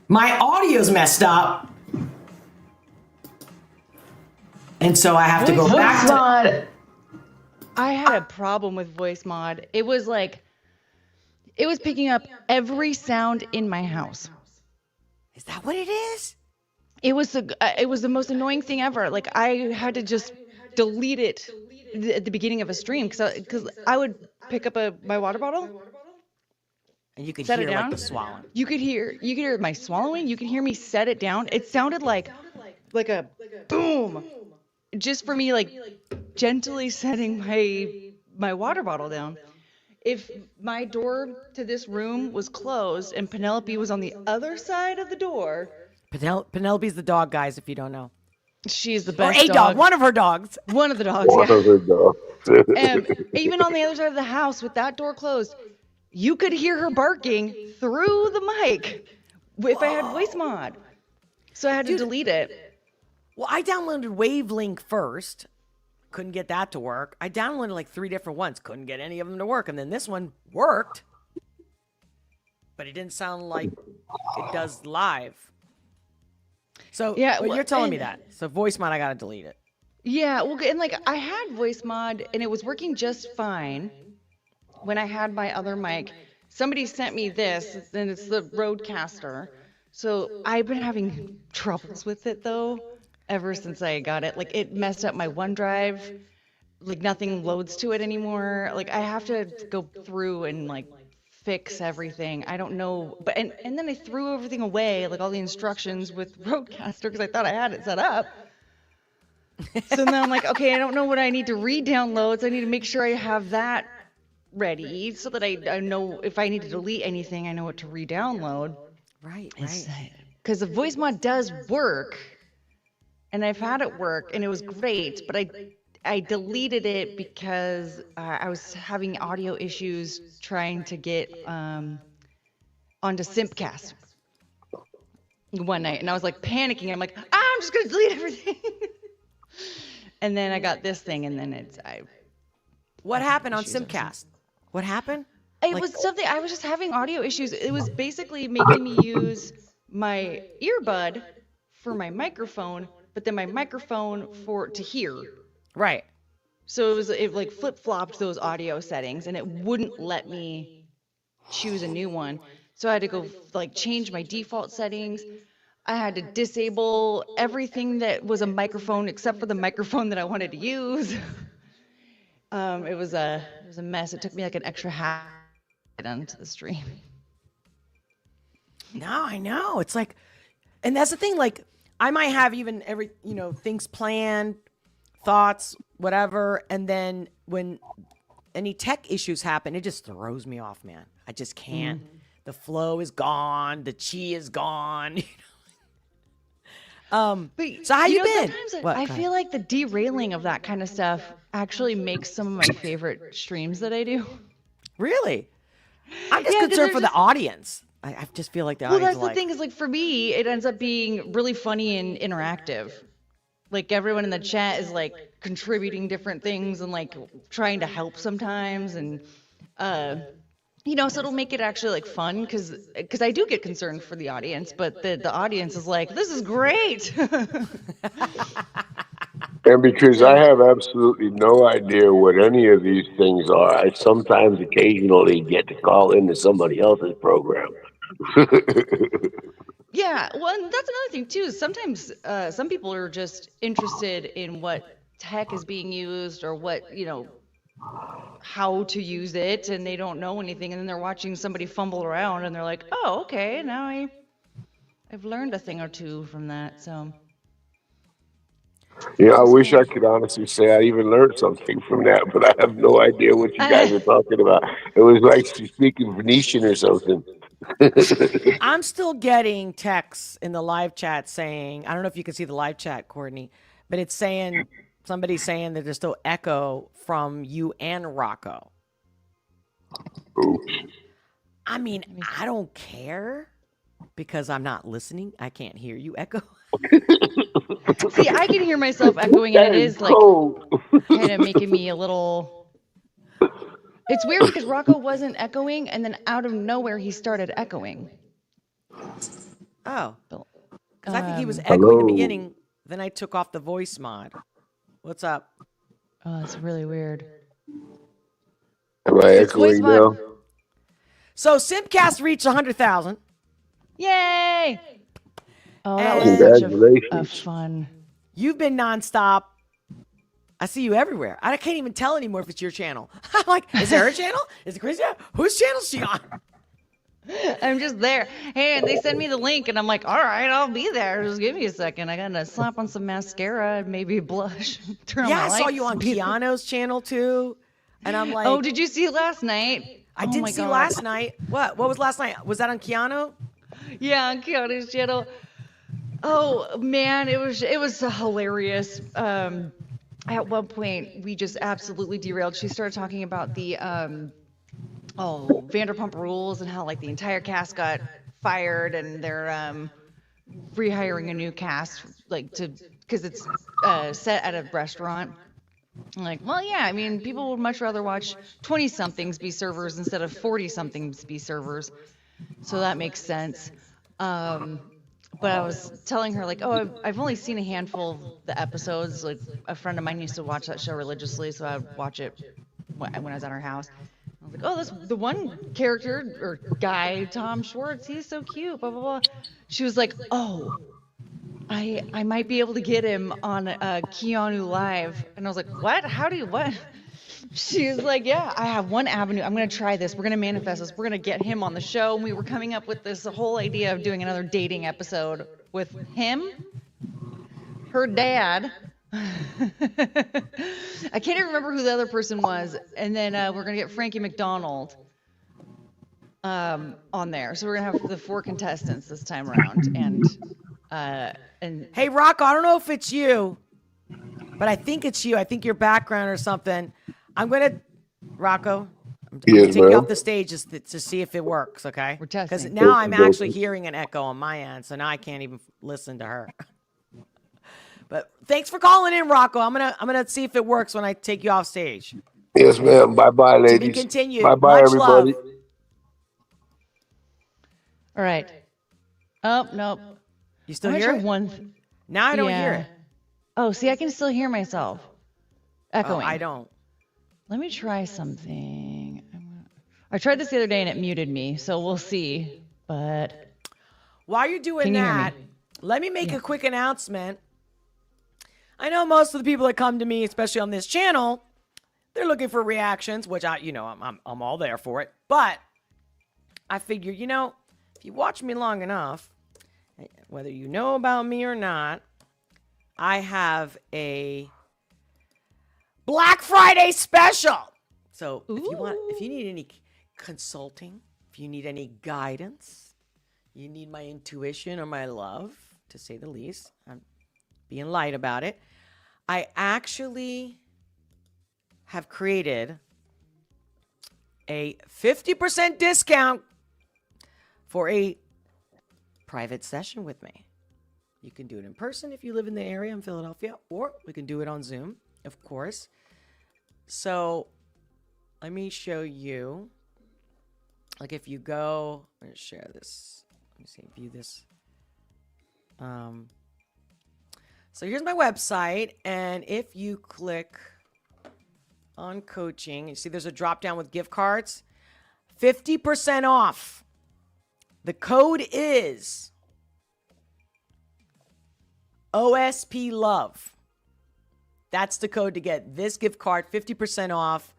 Speaker 1: my audio's messed up. And so I have to go back to.
Speaker 3: I had a problem with Voice Mod. It was picking up every sound in my house.
Speaker 1: Is that what it is?
Speaker 3: It was the most annoying thing ever. Like, I had to just delete it at the beginning of a stream because I would pick up my water bottle.
Speaker 1: And you could
Speaker 3: set
Speaker 1: hear
Speaker 3: it down.
Speaker 1: the swallowing.
Speaker 3: You could hear my swallowing. You could hear me set it down. It sounded like a boom. Just for me, gently setting my water bottle down. If my door to this room was closed and Penelope was on the other side of the door.
Speaker 1: Penelope's the dog, guys, if you don't know.
Speaker 3: She's the best
Speaker 1: or a dog. One of her dogs.
Speaker 3: One of the dogs,
Speaker 2: One of her dogs.
Speaker 3: And even on the other side of the house with that door closed, you could hear her barking through the mic if I had Voice Mod. So I had to delete it.
Speaker 1: Well, I downloaded Wavelink first. Couldn't get that to work. I downloaded 3 different ones. Couldn't get any of them to work. And then this one worked. But it didn't sound like it does live. So
Speaker 3: yeah,
Speaker 1: you're telling me that. So Voice Mod, I got to delete it.
Speaker 3: Yeah, well, and I had Voice Mod and it was working just fine when I had my other mic. Somebody sent me this, and it's the Roadcaster. So I've been having troubles with it though ever since I got it. It messed up my OneDrive. Nothing loads to it anymore. I have to go through and fix everything. I don't know, but and then I threw everything away, all the instructions with Roadcaster because I thought I had it set up. So now I'm okay, I don't know what I need to re-download. So I need to make sure I have that ready so that I know if I need to delete anything, I know what to re-download.
Speaker 1: Right.
Speaker 3: Because the Voice Mod does work, and I've had it work, and it was great, but I deleted it because I was having audio issues trying to get onto Simpcast one night, and I was panicking. I'm I'm just gonna delete everything. And then I got this thing, and then
Speaker 1: What happened on Simpcast? What happened?
Speaker 3: It was something. I was just having audio issues. It was basically making me use my earbud for my microphone, but then my microphone to hear.
Speaker 1: Right.
Speaker 3: So it flip-flopped those audio settings, and it wouldn't let me choose a new one. So I had to go change my default settings. I had to disable everything that was a microphone except for the microphone that I wanted to use. It was a mess. It took me an extra half to get onto the stream.
Speaker 1: No, I know. It's and that's the thing. I might have even things planned, thoughts, whatever, and then when any tech issues happen, it just throws me off, man. I just can't. The flow is gone. The chi is gone.
Speaker 3: But
Speaker 1: so how you been?
Speaker 3: Sometimes I feel like the derailing of that kind of stuff actually makes some of my favorite streams that I do.
Speaker 1: Really? I'm just concerned for the audience. I just feel like the audience.
Speaker 3: Well, that's the thing is for me, it ends up being really funny and interactive. Everyone in the chat is contributing different things and trying to help sometimes, and so it'll make it actually fun because I do get concerned for the audience, but the audience is this is great.
Speaker 2: And because I
Speaker 3: So
Speaker 2: have absolutely no idea what any of these things are, I sometimes occasionally get to call into somebody else's program.
Speaker 3: yeah, well, and that's another thing too. Sometimes some people are just interested in what tech is being used or what, how to use it, and they don't know anything, and then they're watching somebody fumble around, and they're like, "Oh, okay, now I've learned a thing or two from that." So
Speaker 2: I
Speaker 3: it's
Speaker 2: wish
Speaker 3: cool.
Speaker 2: I could honestly say I even learned something from that, but I have no idea what you guys are talking about. It was like speaking Venetian or something.
Speaker 4: I'm still getting texts in the live chat saying, I don't know if you can see the live chat, Courtney, but it's saying, somebody's saying that there's still echo from you and Rocco.
Speaker 2: Oops.
Speaker 4: I mean, I don't care because I'm not listening. I can't hear you echo.
Speaker 3: See, I can hear myself echoing, and
Speaker 2: That
Speaker 3: it
Speaker 2: is
Speaker 3: is like
Speaker 2: cold.
Speaker 3: kind of making me a little. It's weird because Rocco wasn't echoing, and then out of nowhere he started echoing.
Speaker 4: Oh,
Speaker 3: But,
Speaker 4: because I think he was
Speaker 3: Um,
Speaker 4: echoing in the
Speaker 2: Hello.
Speaker 4: beginning. Then I took off the voice mod. What's up?
Speaker 3: oh, that's really weird.
Speaker 2: Am I
Speaker 3: It's voice
Speaker 2: echoing
Speaker 3: mod.
Speaker 2: now?
Speaker 4: So Simpcast reached 100,000.
Speaker 3: Yay! Oh, that was
Speaker 4: And
Speaker 3: such a
Speaker 2: Congratulations.
Speaker 3: fun.
Speaker 4: you've been nonstop. I see you everywhere. I can't even tell anymore if it's your channel. I'm like, is there a channel? Is it Chris? Whose channel is she on?
Speaker 3: I'm just there. Hey, and they send me the link, and I'm like, all right, I'll be there. Just give me a second. I gotta slap on some mascara and maybe blush. Turn on
Speaker 4: Yeah,
Speaker 3: my
Speaker 4: I saw
Speaker 3: lights.
Speaker 4: you on Keanu's channel too. And I'm like,
Speaker 3: Oh, did you see last night?
Speaker 4: I
Speaker 3: Oh
Speaker 4: didn't
Speaker 3: my
Speaker 4: see
Speaker 3: God.
Speaker 4: last night. What? What was last night? Was that on Keanu?
Speaker 3: Yeah, on Keanu's channel. Oh man, it was hilarious. At one point we just absolutely derailed. She started talking about the Vanderpump Rules and how like the entire cast got fired and they're rehiring a new cast like to because it's set at a restaurant. I'm like, well, yeah, I mean, people would much rather watch 20 somethings be servers instead of 40 somethings be servers. So that makes sense. Um, but I was telling her like, oh, I've only seen a handful of the episodes. Like a friend of mine used to watch that show religiously, so I'd watch it when I was at her house. I was like, oh, this the one character or guy, Tom Schwartz, he's so cute. Blah blah blah. She was like, oh, I might be able to get him on Keanu Live, and I was like, what? How do you what? She was like, yeah, I have one avenue. I'm going to try this. We're going to manifest this. We're going to get him on the show. And we were coming up with this whole idea of doing another dating episode with him, her dad. I can't even remember who the other person was. And then we're going to get Frankie McDonald on there. So we're going to have the 4 contestants this time around. And
Speaker 4: Hey, Rocco, I don't know if it's you, but I think it's you. I think your background or something. I'm going to, Rocco, I'm going to
Speaker 2: Yes,
Speaker 4: take you
Speaker 2: ma'am.
Speaker 4: off the stage just to see if it works, okay?
Speaker 3: We're
Speaker 4: Because
Speaker 3: testing.
Speaker 4: now I'm
Speaker 2: Okay,
Speaker 4: actually
Speaker 2: okay.
Speaker 4: hearing an echo on my end, so now I can't even listen to her. But thanks for calling in, Rocco. I'm gonna see if it works when I take you off stage.
Speaker 2: Yes, ma'am. Bye bye,
Speaker 4: To be
Speaker 2: ladies.
Speaker 4: continued.
Speaker 2: Bye bye,
Speaker 4: Much love.
Speaker 2: everybody.
Speaker 3: all right. Oh, nope.
Speaker 4: You still
Speaker 3: I'm going to
Speaker 4: hear
Speaker 3: try
Speaker 4: it?
Speaker 3: one.
Speaker 4: Now I don't hear
Speaker 3: Yeah.
Speaker 4: it.
Speaker 3: Oh, see, I can still hear myself
Speaker 4: Oh,
Speaker 3: echoing.
Speaker 4: I don't.
Speaker 3: Let me try something. I tried this the other day and it muted me, so we'll see. But
Speaker 4: While you're doing
Speaker 3: can you hear
Speaker 4: that,
Speaker 3: me?
Speaker 4: let me make a quick announcement. I know most of the people that come to me, especially on this channel, they're looking for reactions, which I'm all there for it. But I figure, if you watch me long enough, whether you know about me or not, I have a Black Friday special. So if you need any consulting, if you need any guidance, you need my intuition or my love, to say the least, I'm being light about it. I actually have created a 50% discount for a private session with me. You can do it in person if you live in the area in Philadelphia, or we can do it on Zoom, of course. So let me show you. Like if you go, I'm going to share this. Let me see, view this. So here's my website. And if you click on coaching, you see there's a drop down with gift cards, 50% off. The code is OSP Love. That's the code to get this gift card, 50% off.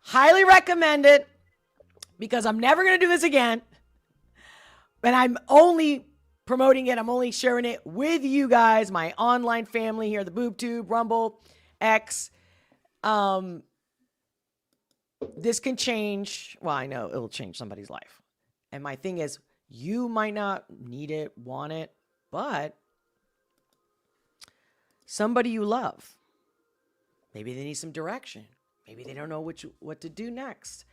Speaker 4: Highly recommend it because I'm never going to do this again. And I'm only promoting it. I'm only sharing it with you guys, my online family here, the BoobTube, Rumble, X. This can change. Well, I know it'll change somebody's life. And my thing is, you might not need it, want it, but somebody you love, maybe they need some direction. Maybe they don't know what to do next.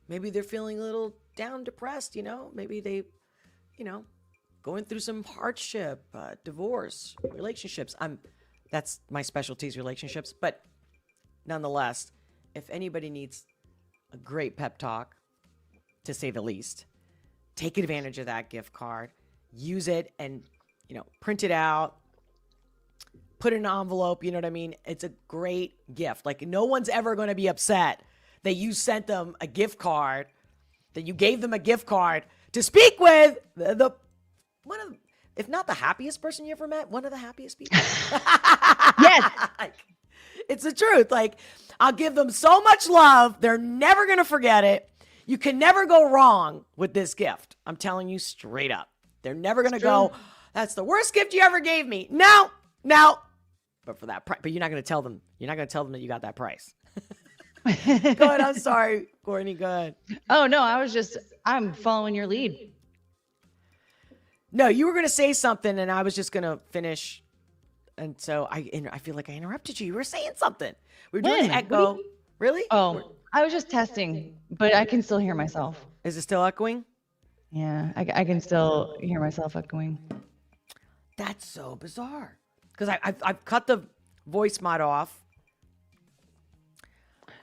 Speaker 4: Maybe they're feeling a little down, depressed, Maybe they, going through some hardship, divorce, relationships. That's my specialty is relationships. But nonetheless, if anybody needs a great pep talk, to say the least, take advantage of that gift card. Use it and, print it out. Put it in an envelope, you know what I mean? It's a great gift. Like, no one's ever going to be upset that you sent them a gift card, that you gave them a gift card to speak with the one of, if not the happiest person you ever met, one of the happiest people.
Speaker 3: Yes.
Speaker 4: It's the truth. Like, I'll give them so much love. They're never going to forget it. You can never go wrong with this gift. I'm telling you straight up. They're never going to go, that's the worst gift you ever gave me. No. But for that price, but you're not going to tell them. You're not going to tell them that you got that price. Go ahead. I'm sorry, Courtney. Go ahead.
Speaker 3: Oh, no, I'm following your lead.
Speaker 4: No, you were going to say something and I was just going to finish. And so I feel like I interrupted you. You were saying something. We were doing the echo. Really?
Speaker 3: Oh, I was just testing, but I can still hear myself.
Speaker 4: Is it still echoing?
Speaker 3: Yeah, I can still hear myself echoing.
Speaker 4: That's so bizarre. Because I've cut the voice mod off.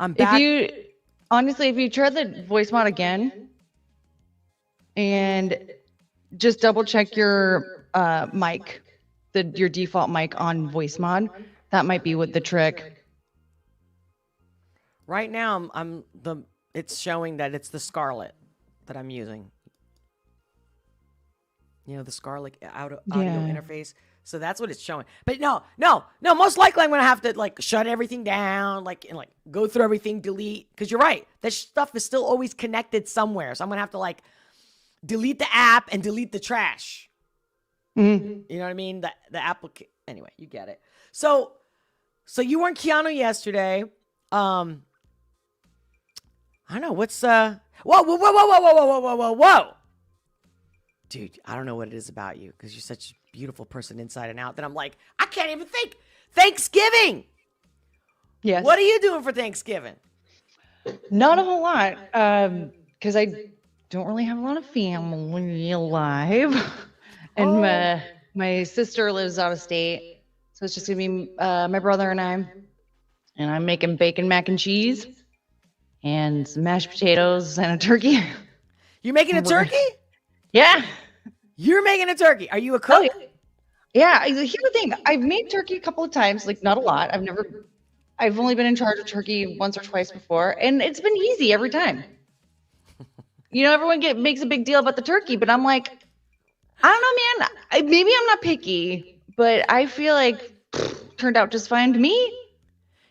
Speaker 4: I'm back.
Speaker 3: If you try the voice mod again and just double check your mic, your default mic on voice mod, that might be what the trick.
Speaker 4: Right now, it's showing that it's the Scarlett that I'm using. The Scarlett audio interface. So that's what it's showing. But no. Most likely I'm going to have to shut everything down, and go through everything, delete. Because you're right. That stuff is still always connected somewhere. So I'm going to have to delete the app and delete the trash.
Speaker 3: Mm-hmm.
Speaker 4: You know what I mean? The application. Anyway, you get it. So you weren't Keanu yesterday. I don't know. What's, whoa. Dude, I don't know what it is about you because you're such a beautiful person inside and out that I'm like, I can't even think. Thanksgiving.
Speaker 3: Yes.
Speaker 4: What are you doing for Thanksgiving?
Speaker 3: Not a whole lot. Because I don't really have a lot of family alive. And my sister lives out of state. So it's just going to be my brother and I. And I'm making bacon mac and cheese and some mashed potatoes and a turkey.
Speaker 4: You're making a turkey?
Speaker 3: Yeah.
Speaker 4: You're making a turkey. Are you a cook?
Speaker 3: Oh, yeah. Here's the thing. I've made turkey a couple of times, not a lot. I've only been in charge of turkey once or twice before, and it's been easy every time. Everyone makes a big deal about the turkey, but I'm like, I don't know, man. Maybe I'm not picky, but I feel like turned out just fine to me.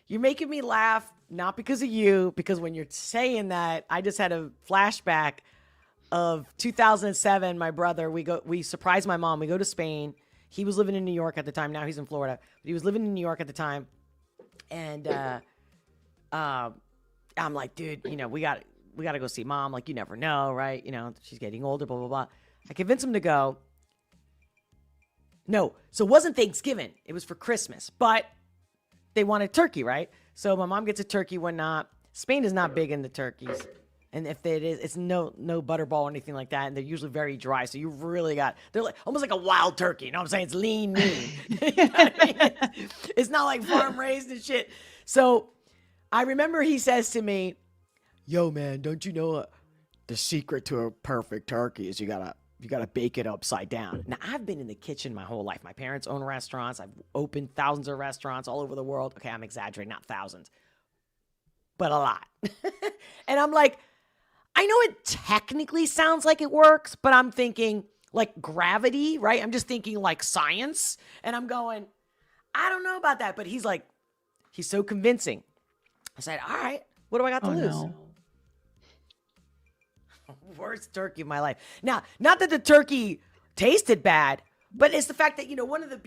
Speaker 4: You're making me laugh, not because of you, because when you're saying that, I just had a flashback of 2007. My brother, we surprised my mom. We go to Spain. He was living in New York at the time. Now he's in Florida. But he was living in New York at the time. And I'm like, dude, we got to go see mom. You never know, right? She's getting older, blah, blah, blah. I convinced him to go. No, so it wasn't Thanksgiving. It was for Christmas. But they wanted turkey, right? So my mom gets a turkey, whatnot. Spain is not big into turkeys. And if it is, it's no butterball or anything like that. And they're usually very dry. So you really they're almost like a wild turkey. You know what I'm saying? It's lean, mean. You know what I mean? It's not like farm raised and shit. So I remember he says to me, yo, man, don't you know the secret to a perfect turkey is you got to You got to bake it upside down. Now, I've been in the kitchen my whole life. My parents own restaurants. I've opened thousands of restaurants all over the world. Okay, I'm exaggerating, not thousands, but a lot. And I'm like, I know it technically sounds like it works, but I'm thinking like gravity, right? I'm just thinking like science. And I'm going, I don't know about that. But he's like, he's so convincing. I said, all right, what do I got to lose?
Speaker 3: No.
Speaker 4: Worst turkey of my life. Now, not that the turkey tasted bad, but it's the fact that, one of the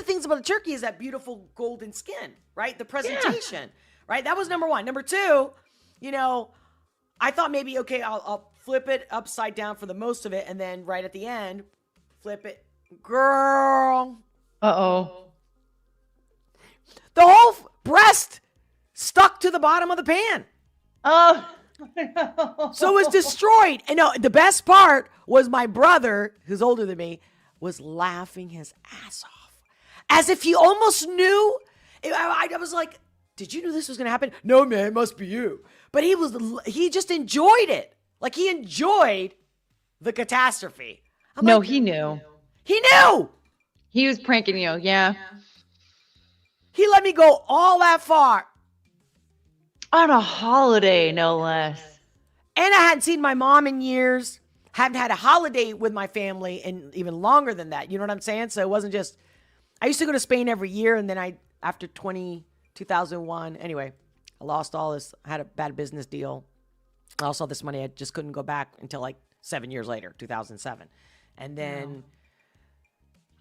Speaker 4: things about the turkey is that beautiful golden skin, right? The presentation, right? That was number one. Number two, I thought maybe, okay, I'll flip it upside down for the most of it. And then right at the end, flip it. Girl.
Speaker 3: Uh-oh.
Speaker 4: The whole breast stuck to the bottom of the pan.
Speaker 3: Oh,
Speaker 4: So it was destroyed. And no, the best part was my brother, who's older than me, was laughing his ass off. As if he almost knew. I was like, did you know this was going to happen? No, man, it must be you. But he just enjoyed it. Like he enjoyed the catastrophe.
Speaker 3: no, he knew.
Speaker 4: He knew.
Speaker 3: He was pranking you. Yeah.
Speaker 4: He let me go all that far.
Speaker 3: On a holiday, no less.
Speaker 4: And I hadn't seen my mom in years. Haven't had a holiday with my family in even longer than that. You know what I'm saying? So it wasn't just, I used to go to Spain every year. And then after 2001, anyway, I lost all this. I had a bad business deal. I lost all this money. I just couldn't go back until like 7 years later, 2007. And then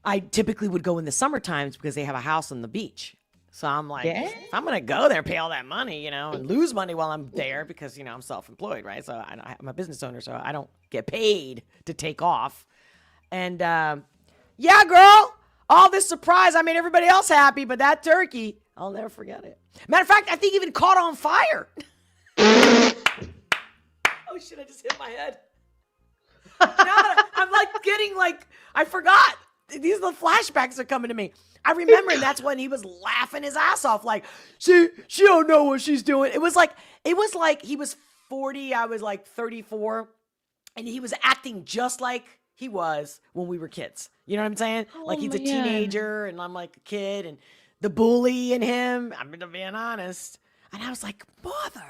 Speaker 4: I typically would go in the summer times because they have a house on the beach. So I'm like, if I'm going to go there, pay all that money, and lose money while I'm there because, I'm self-employed, right? So I'm a business owner, so I don't get paid to take off. And yeah, girl, all this surprise, I made everybody else happy, but that turkey, I'll never forget it. Matter of fact, I think even caught on fire. Oh, shit, I just hit my head. I'm like getting I forgot. These are the flashbacks are coming to me. I remember, and that's when he was laughing his ass off, like, she don't know what she's doing. It was like he was 40, I was like 34, and he was acting just like he was when we were kids. You know what I'm saying? Like he's a teenager, and I'm like a kid, and the bully in him, I'm being honest. And I was like, motherfucker.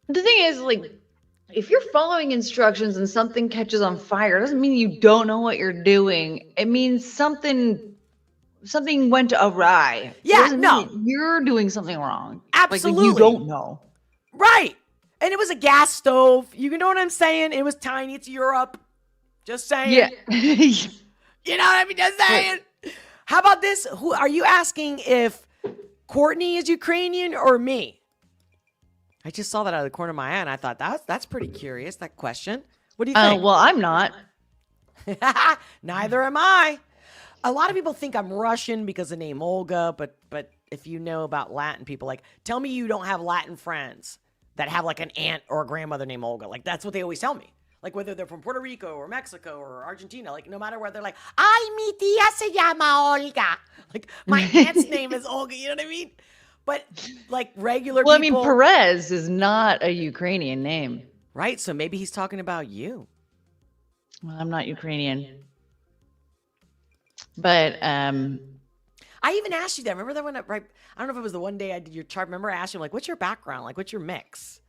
Speaker 3: The thing is, if you're following instructions and something catches on fire, it doesn't mean you don't know what you're doing. It means something went awry.
Speaker 4: Yeah,
Speaker 3: It doesn't mean you're doing something wrong.
Speaker 4: Absolutely.
Speaker 3: You don't know.
Speaker 4: Right. And it was a gas stove. You know what I'm saying? It was tiny. It's Europe. Just saying.
Speaker 3: Yeah.
Speaker 4: You know what I mean? Just saying. How about this? Who are you asking if Courtney is Ukrainian or me? I just saw that out of the corner of my eye, and I thought that's pretty curious, that question. What do you think?
Speaker 3: Well, I'm not.
Speaker 4: Neither am I. A lot of people think I'm Russian because of the name Olga, but if you know about Latin people, tell me you don't have Latin friends that have an aunt or a grandmother named Olga. That's what they always tell me. Whether they're from Puerto Rico or Mexico or Argentina, no matter where, they're like, ay, mi tía se llama Olga. My aunt's name is Olga, you know what I mean? But regular people.
Speaker 3: Well, I mean, Pérez is not a Ukrainian name.
Speaker 4: Right? So maybe he's talking about you.
Speaker 3: Well, I'm not Ukrainian. But
Speaker 4: I even asked you that. Remember that one? I don't know if it was the one day I did your chart. Remember I asked you, what's your background? What's your mix?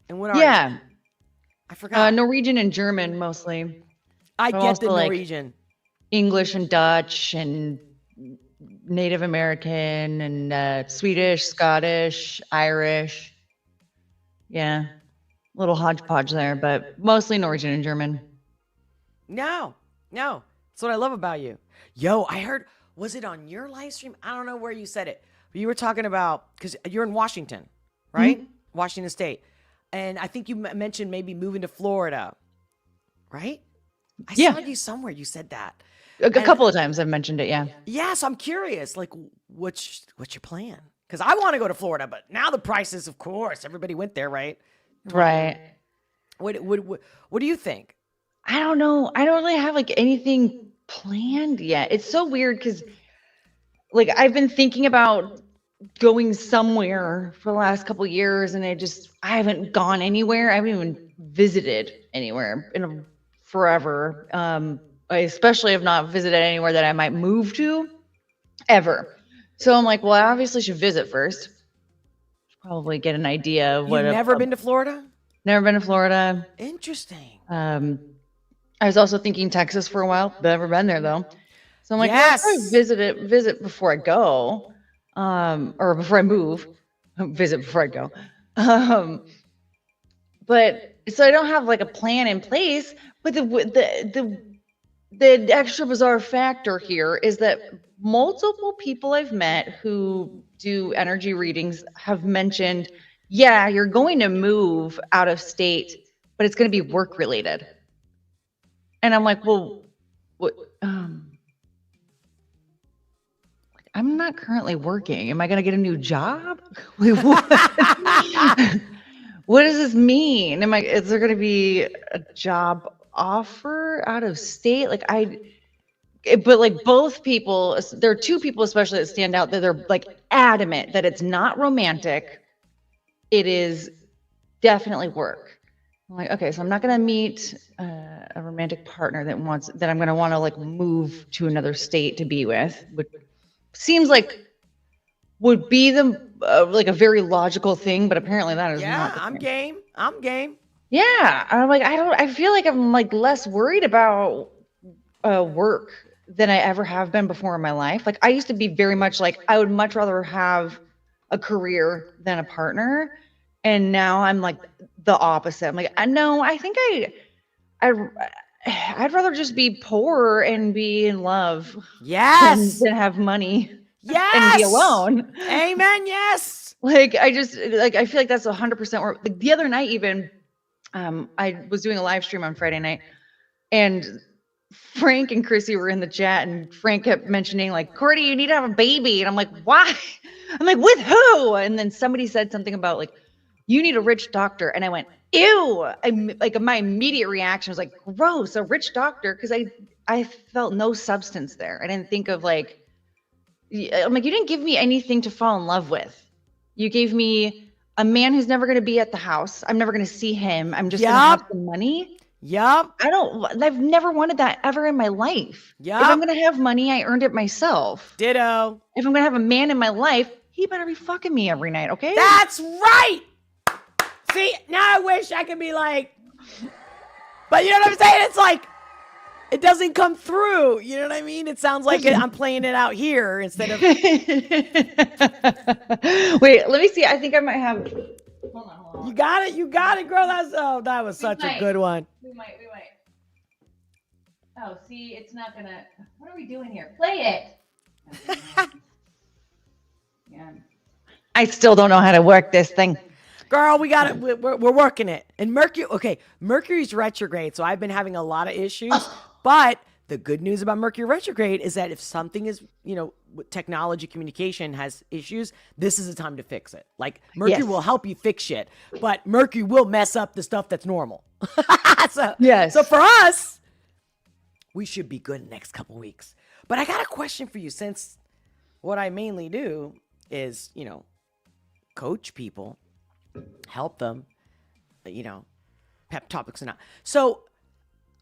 Speaker 4: And what are you? I forgot.
Speaker 3: Norwegian and German mostly.
Speaker 4: I get the Norwegian.
Speaker 3: English and Dutch and Native American and Swedish, Scottish, Irish. Yeah. A little hodgepodge there, but mostly Norwegian and German.
Speaker 4: No. That's what I love about you. Yo, I heard, was it on your live stream? I don't know where you said it, but you were talking about, because you're in Washington, right? Mm-hmm. Washington State. And I think you mentioned maybe moving to Florida, right? I saw you somewhere. You said that.
Speaker 3: A couple of times I've mentioned it, yeah.
Speaker 4: Yeah, so I'm curious, what's your plan? Because I want to go to Florida, but now the prices, of course, everybody went there, right?
Speaker 3: Right.
Speaker 4: What do you think?
Speaker 3: I don't know. I don't really have anything planned yet. It's so weird because I've been thinking about going somewhere for the last couple of years, and I haven't gone anywhere. I haven't even visited anywhere in forever. I especially have not visited anywhere that I might move to ever. So I'm like, well, I obviously should visit first. Probably get an idea of what.
Speaker 4: You've never been to Florida?
Speaker 3: Never been to Florida.
Speaker 4: Interesting.
Speaker 3: I was also thinking Texas for a while. Never been there though. So I'm like,
Speaker 4: Yes.
Speaker 3: well, I'll probably visit before I go, or before I move. Visit before I go. But so I don't have like a plan in place. But the extra bizarre factor here is that multiple people I've met who do energy readings have mentioned, yeah, you're going to move out of state, but it's going to be work related. And I'm like, well, what? I'm not currently working. Am I going to get a new job? Wait, what? What does this mean? Is there going to be a job offer out of state? But like both people, there are two people especially that stand out that they're like adamant that it's not romantic. It is definitely work. I'm like, okay, so I'm not going to meet a romantic partner that I'm going to want to like move to another state to be with, which seems like would be the like a very logical thing, but apparently that is not.
Speaker 4: Yeah, I'm game. I'm game.
Speaker 3: Yeah, I'm like, I feel like I'm like less worried about work than I ever have been before in my life. Like I used to be very much like I would much rather have a career than a partner, and now I'm like the opposite. I'm like, I think I'd rather just be poor and be in love,
Speaker 4: Yes.
Speaker 3: than have money,
Speaker 4: Yes.
Speaker 3: and be alone.
Speaker 4: Amen. Yes.
Speaker 3: Like I feel like that's 100% where like the other night even I was doing a live stream on Friday night, and Frank and Chrissy were in the chat, and Frank kept mentioning like, Courtney, you need to have a baby. And I'm like, why? I'm like, with who? And then somebody said something about like, you need a rich doctor. And I went, ew. My immediate reaction was like, gross, a rich doctor. Cause I felt no substance there. I didn't think of like, I'm like, you didn't give me anything to fall in love with. You gave me a man who's never going to be at the house. I'm never going to see him. I'm just going to have some money.
Speaker 4: Yup.
Speaker 3: I've never wanted that ever in my life.
Speaker 4: Yup.
Speaker 3: If I'm going to have money, I earned it myself.
Speaker 4: Ditto.
Speaker 3: If I'm going to have a man in my life, he better be fucking me every night, okay?
Speaker 4: That's right. See, now I wish I could be like, but you know what I'm saying? It's like, it doesn't come through. You know what I mean? It sounds like I'm playing it out here instead of.
Speaker 3: Wait, let me see. I think I might have. Hold on.
Speaker 4: You got it, girl. That was such a good one.
Speaker 3: We might. Oh, see, it's not gonna. What are we doing here? Play it. Yeah. I still don't know how to work this thing.
Speaker 4: Girl, we got it. We're working it. And Mercury's retrograde. So I've been having a lot of issues. But the good news about Mercury retrograde is that if something is, technology communication has issues, this is the time to fix it. Like Mercury will help you fix shit, but Mercury will mess up the stuff that's normal. So for us, we should be good in the next couple weeks. But I got a question for you, since what I mainly do is, coach people, help them, pep topics and all. So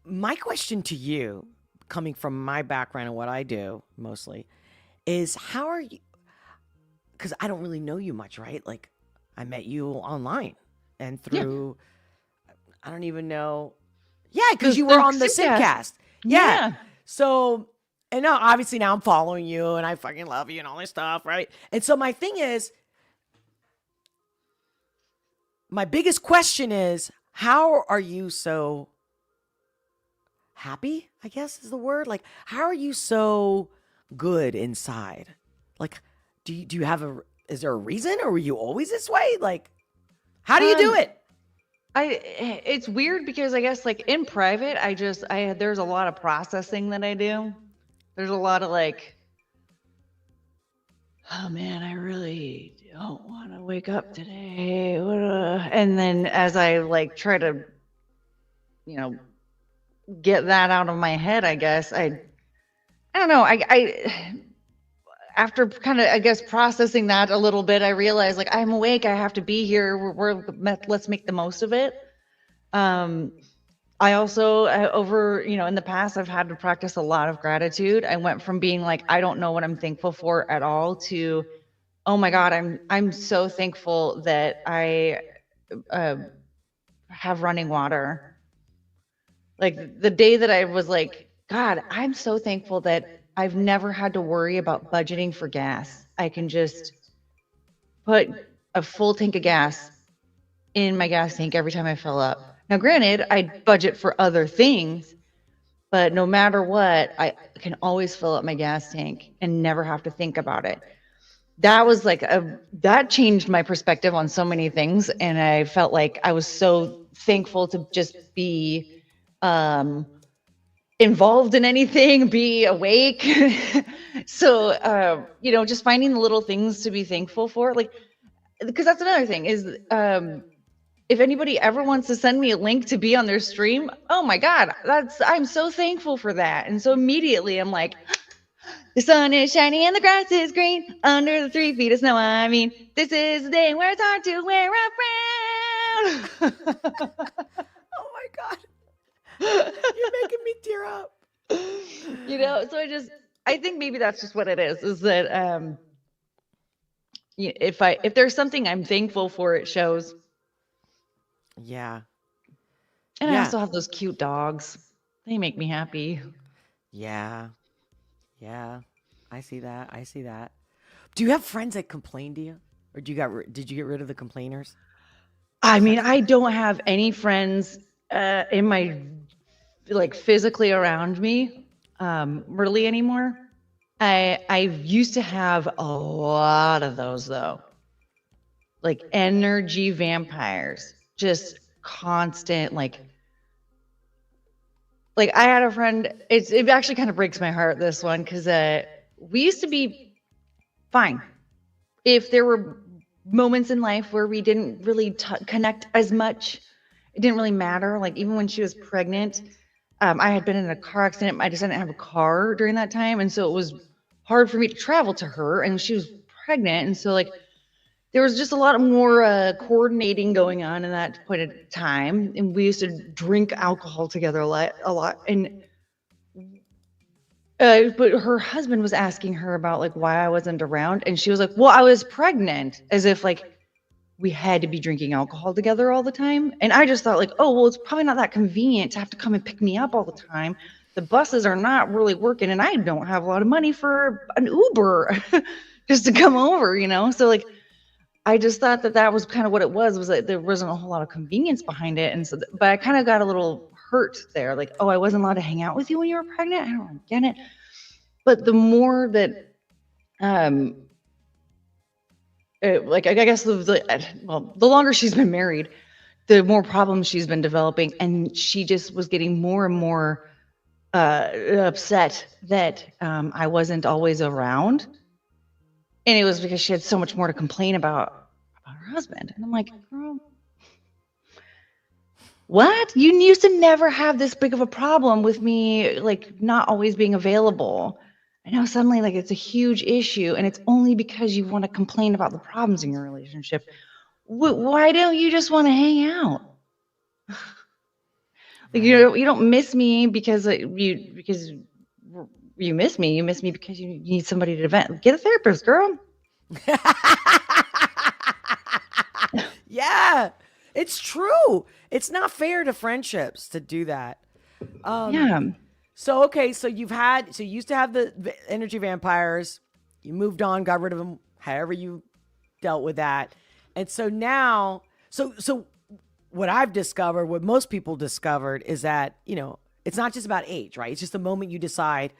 Speaker 4: my question to you, coming from my background and what I do mostly, is how are you? Because I don't really know you much, right? Like I met you online and through, I don't even know. Yeah, because you were on the Simcast. Yeah. So, and now obviously now I'm following you and I fucking love you and all this stuff, right? And so my thing is, my biggest question is, how are you so happy, I guess is the word? Like, how are you so good inside? Like, do you have is there a reason, or were you always this way? Like, how do you do it?
Speaker 3: It's weird because I guess like in private, there's a lot of processing that I do. There's a lot of like, oh man, I really don't want to wake up today. And then as I like try to, get that out of my head, I guess I don't know. after kind of, I guess, processing that a little bit, I realized like I'm awake. I have to be here. Let's make the most of it. I also over, in the past, I've had to practice a lot of gratitude. I went from being like, I don't know what I'm thankful for at all to, oh my God, I'm so thankful that I uh, have running water. Like the day that I was like, God, I'm so thankful that I've never had to worry about budgeting for gas. I can just put a full tank of gas in my gas tank every time I fill up. Now, granted, I budget for other things, but no matter what, I can always fill up my gas tank and never have to think about it. That was like that changed my perspective on so many things. And I felt like I was so thankful to just be involved in anything, be awake. So, just finding the little things to be thankful for, like, because that's another thing is, if anybody ever wants to send me a link to be on their stream, oh my God, I'm so thankful for that. And so immediately I'm like, the sun is shining and the grass is green under the 3 feet of snow. I mean, this is the day where it's hard to wear a frown.
Speaker 4: Oh my God. You're making me tear up.
Speaker 3: So I think maybe that's just what it is that, if there's something I'm thankful for, it shows.
Speaker 4: Yeah.
Speaker 3: And I also have those cute dogs. They make me happy.
Speaker 4: Yeah. Yeah. I see that. Do you have friends that complain to you? Or did you get rid of the complainers?
Speaker 3: I mean, I don't have any friends in my, like, physically around me really anymore. I used to have a lot of those, though. Like energy vampires. Just constant, like I had a friend, it actually kind of breaks my heart, this one, because we used to be fine. If there were moments in life where we didn't really connect as much, it didn't really matter. Like even when she was pregnant, I had been in a car accident. I just didn't have a car during that time. And so it was hard for me to travel to her, and she was pregnant. And so like, there was just a lot more coordinating going on in that point of time. And we used to drink alcohol together a lot. And but her husband was asking her about like why I wasn't around. And she was like, well, I was pregnant, as if like we had to be drinking alcohol together all the time. And I just thought like, oh, well, it's probably not that convenient to have to come and pick me up all the time. The buses are not really working, and I don't have a lot of money for an Uber just to come over, So like, I just thought that was kind of what it was like there wasn't a whole lot of convenience behind it. And so, but I kind of got a little hurt there. Like, oh, I wasn't allowed to hang out with you when you were pregnant. I don't get it. But the more that, I guess the longer she's been married, the more problems she's been developing. And she just was getting more and more upset that I wasn't always around. And it was because she had so much more to complain about her husband. And I'm like, girl, what? You used to never have this big of a problem with me, like not always being available. And now suddenly, like, it's a huge issue, and it's only because you want to complain about the problems in your relationship. Why don't you just want to hang out? Like, you don't miss me because you miss me. You miss me because you need somebody to vent. Get a therapist, girl.
Speaker 4: Yeah, it's true. It's not fair to friendships to do that.
Speaker 3: Yeah.
Speaker 4: So, okay. So you used to have the energy vampires. You moved on, got rid of them, however you dealt with that. And so now, so what I've discovered, what most people discovered is that, it's not just about age, right? It's just the moment you decide,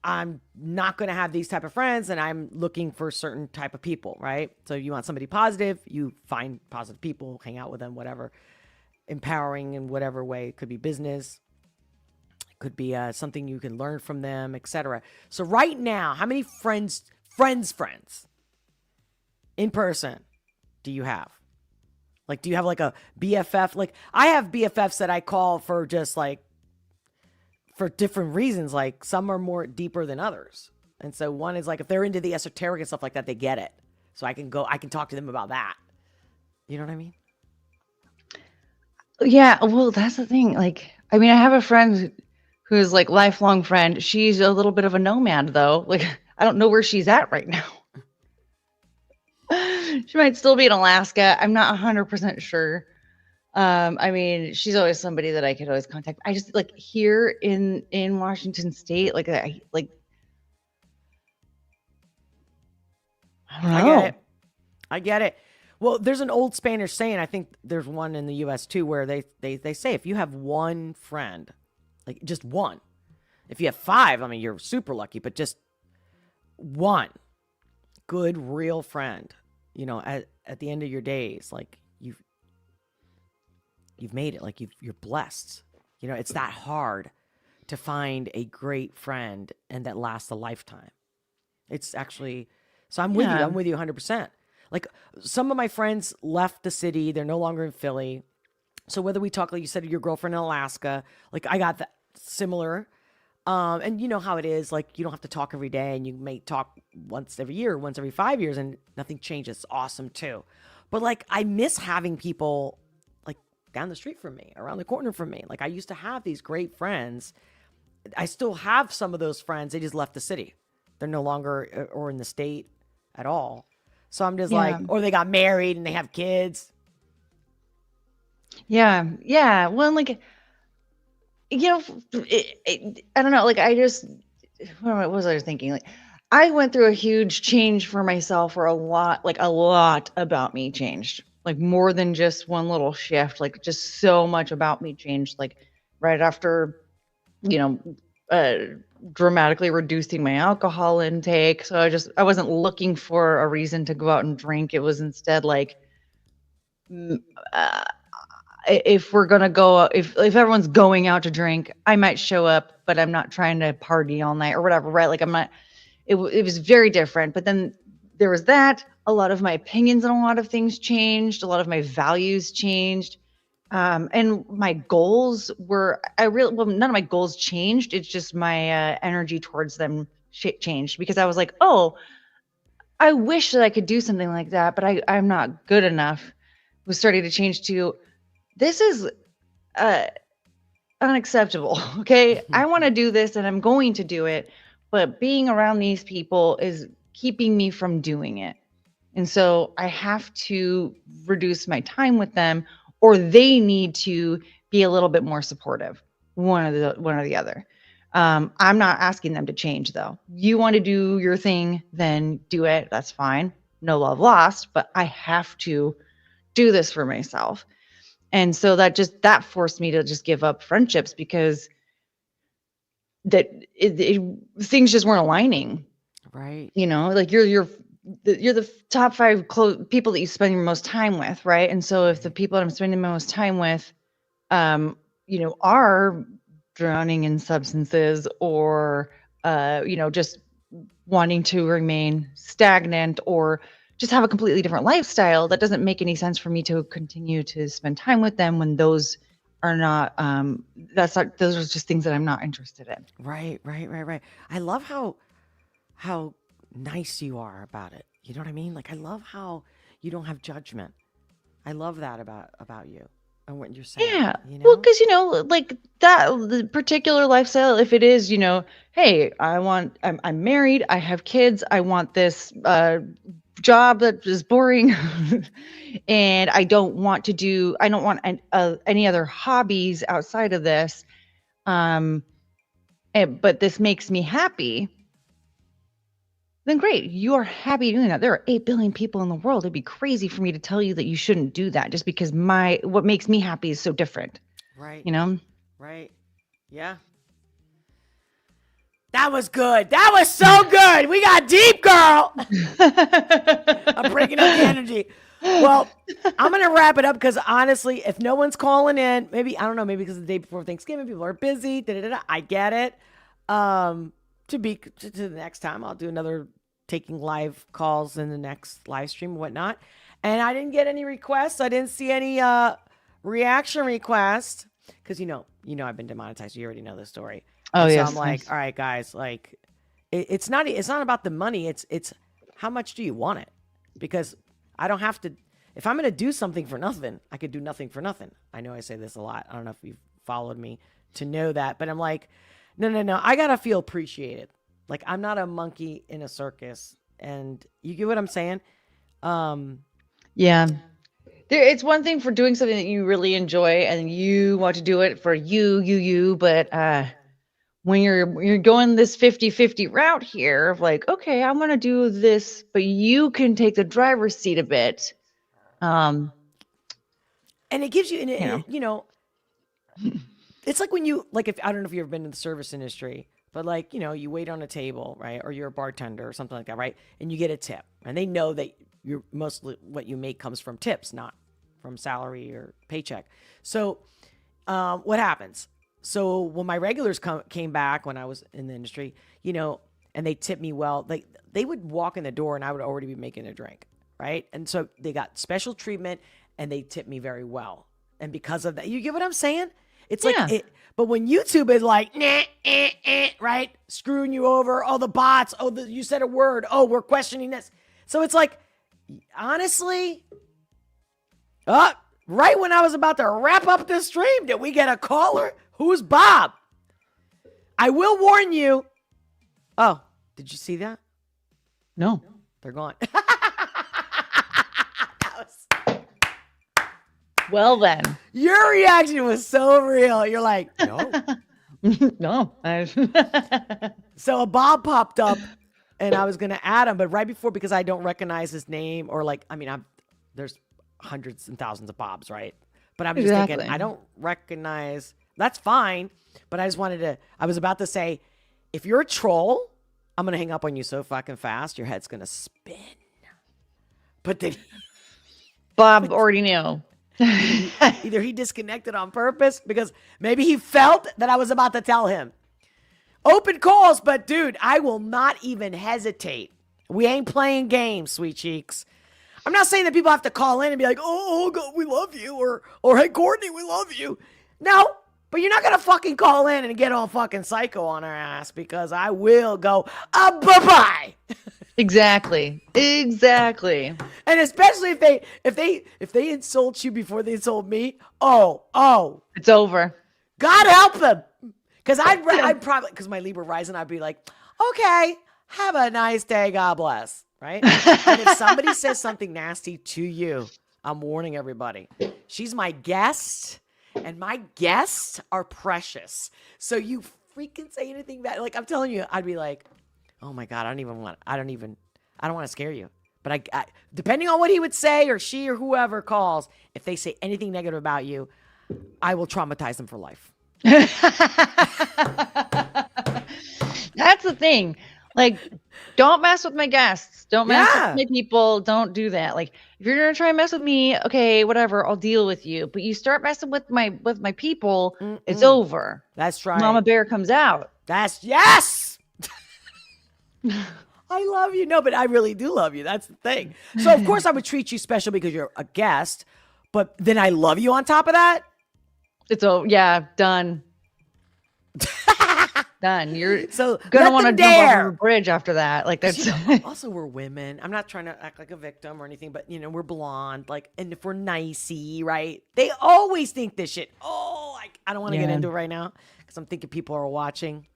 Speaker 4: I'm not going to have these type of friends, and I'm looking for certain type of people, right? So you want somebody positive, you find positive people, hang out with them, whatever, empowering in whatever way. It could be business, it could be something you can learn from them, etc. So right now, how many friends in person do you have? Like, do you have like a BFF? Like, I have BFFs that I call for just like, for different reasons. Like, some are more deeper than others. And so one is like, if they're into the esoteric and stuff like that, they get it. So I can talk to them about that. You know what I mean?
Speaker 3: Yeah, well, that's the thing. Like, I mean, I have a friend who's like lifelong friend. She's a little bit of a nomad though. Like, I don't know where she's at right now. She might still be in Alaska. I'm not 100% sure. I mean, she's always somebody that I could always contact. I just like here in Washington State, like I don't know.
Speaker 4: I get it. Well, there's an old Spanish saying, I think there's one in the US too, where they say if you have one friend, like just one, if you have 5, I mean, you're super lucky, but just one good, real friend, you know, at the end of your days, like you've made it, like you're blessed. You know, it's that hard to find a great friend and that lasts a lifetime. It's actually, so I'm with you. I'm with you 100%. Like some of my friends left the city. They're no longer in Philly. So whether we talk, like you said, your girlfriend in Alaska, like I got that similar. And you know how it is. Like you don't have to talk every day and you may talk once every year, once every 5 years and nothing changes. It's awesome too. But like, I miss having people like down the street from me, around the corner from me. Like I used to have these great friends. I still have some of those friends. They just left the city. They're no longer or in the state at all. So I'm just like, or they got married and they have kids.
Speaker 3: Yeah. Yeah. Well, like, you know, I don't know. Like, I just, what was I thinking? Like, I went through a huge change for myself where a lot about me changed. Like, more than just one little shift. Like, just so much about me changed. Like, right after, you know, dramatically reducing my alcohol intake. So I wasn't looking for a reason to go out and drink. It was instead like, if we're going to go, if everyone's going out to drink, I might show up, but I'm not trying to party all night or whatever. Right. Like it was very different, but then there was that. A lot of my opinions on a lot of things changed. A lot of my values changed. And my goals were, none of my goals changed. It's just my energy towards them changed because I was like, oh, I wish that I could do something like that, but I'm not good enough. It was starting to change to, this is unacceptable. Okay. I want to do this and I'm going to do it, but being around these people is keeping me from doing it. And so I have to reduce my time with them, or they need to be a little bit more supportive, one or the other. I'm not asking them to change though. You want to do your thing, then do it. That's fine. No love lost, but I have to do this for myself. And so that forced me to just give up friendships because things just weren't aligning.
Speaker 4: Right.
Speaker 3: You know, like you're the top 5 people that you spend your most time with, right? And so if the people that I'm spending my most time with, you know, are drowning in substances or, you know, just wanting to remain stagnant or just have a completely different lifestyle, that doesn't make any sense for me to continue to spend time with them when those are not, those are just things that I'm not interested in.
Speaker 4: Right. I love how nice you are about it. You know what I mean? Like I love how you don't have judgment. I love that about you and what you're saying.
Speaker 3: Yeah.
Speaker 4: You know?
Speaker 3: Well, because, you know, like the particular lifestyle, if it is, you know, hey, I'm married, I have kids, I want this job that is boring and I don't want any other hobbies outside of this. But this makes me happy. Then great. You are happy doing that. There are 8 billion people in the world. It'd be crazy for me to tell you that you shouldn't do that just because what makes me happy is so different.
Speaker 4: Right.
Speaker 3: You know?
Speaker 4: Right. Yeah. That was good. That was so good. We got deep, girl. I'm breaking up the energy. Well, I'm going to wrap it up because honestly, if no one's calling in, maybe, I don't know, maybe because the day before Thanksgiving, people are busy. I get it. To the next time, I'll do another taking live calls in the next live stream and whatnot. And I didn't get any requests. I didn't see any reaction requests because you know I've been demonetized. You already know the story.
Speaker 3: Oh,
Speaker 4: and
Speaker 3: yes.
Speaker 4: So I'm like, all right, guys, like, it's not about the money. It's how much do you want it? Because I don't have to. If I'm going to do something for nothing, I could do nothing for nothing. I know I say this a lot. I don't know if you've followed me to know that, but I'm like, no. I got to feel appreciated. Like, I'm not a monkey in a circus. And you get what I'm saying?
Speaker 3: Yeah. It's one thing for doing something that you really enjoy and you want to do it for you, but when you're going this 50-50 route here of like, okay, I'm going to do this, but you can take the driver's seat a bit.
Speaker 4: And it gives you, it's like when you, like, if I don't know if you've ever been in the service industry, but like, you wait on a table, right? Or you're a bartender or something like that, right? And you get a tip, and they know that you're mostly what you make comes from tips, not from salary or paycheck. So what happens? So when my regulars came back when I was in the industry, and they tipped me well, they would walk in the door and I would already be making a drink, right? And so they got special treatment and they tipped me very well. And because of that, you get what I'm saying? It's like, but when YouTube is like, right? Screwing you over. Oh, the bots. Oh, you said a word. Oh, we're questioning this. So it's like, honestly, right when I was about to wrap up this stream, did we get a caller? Who's Bob? I will warn you. Oh, did you see that?
Speaker 3: No.
Speaker 4: They're gone.
Speaker 3: Well then.
Speaker 4: Your reaction was so real. You're like, no.
Speaker 3: No.
Speaker 4: So a Bob popped up and I was going to add him, but right before, because I don't recognize his name or there's hundreds and thousands of Bobs, right? But I'm just thinking, I don't recognize, that's fine. But I was about to say, if you're a troll, I'm going to hang up on you so fucking fast, your head's going to spin. But then
Speaker 3: Bob already knew.
Speaker 4: Either he disconnected on purpose because maybe he felt that I was about to tell him. Open calls, but dude, I will not even hesitate. We ain't playing games, sweet cheeks. I'm not saying that people have to call in and be like, oh, Olga, we love you, or hey, Courtney, we love you. No, but you're not going to fucking call in and get all fucking psycho on our ass because I will go, bye-bye.
Speaker 3: Exactly.
Speaker 4: And especially if they insult you before they insult me, oh.
Speaker 3: It's over.
Speaker 4: God help them. Because I'd probably, because my Libra rising, I'd be like, okay, have a nice day, God bless, right? And if somebody says something nasty to you, I'm warning everybody. She's my guest, and my guests are precious. So you freaking say anything bad. Like, I'm telling you, I'd be like, oh my God, I don't want to scare you. But I depending on what he would say or she or whoever calls, if they say anything negative about you, I will traumatize them for life.
Speaker 3: That's the thing. Like, don't mess with my guests. Don't mess with my people. Don't do that. Like, if you're gonna try and mess with me, okay, whatever, I'll deal with you. But you start messing with my people, it's over.
Speaker 4: That's right.
Speaker 3: Mama Bear comes out.
Speaker 4: Yes. I love you. No, but I really do love you. That's the thing. So of course I would treat you special because you're a guest, but then I love you on top of that.
Speaker 3: It's done. Done. You're
Speaker 4: so
Speaker 3: gonna want to jump over a bridge after that. Like, that's
Speaker 4: also, we're women. I'm not trying to act like a victim or anything, but we're blonde. Like, and if we're nicey, right? They always think this shit. Oh, like, I don't want to get into it right now because I'm thinking people are watching.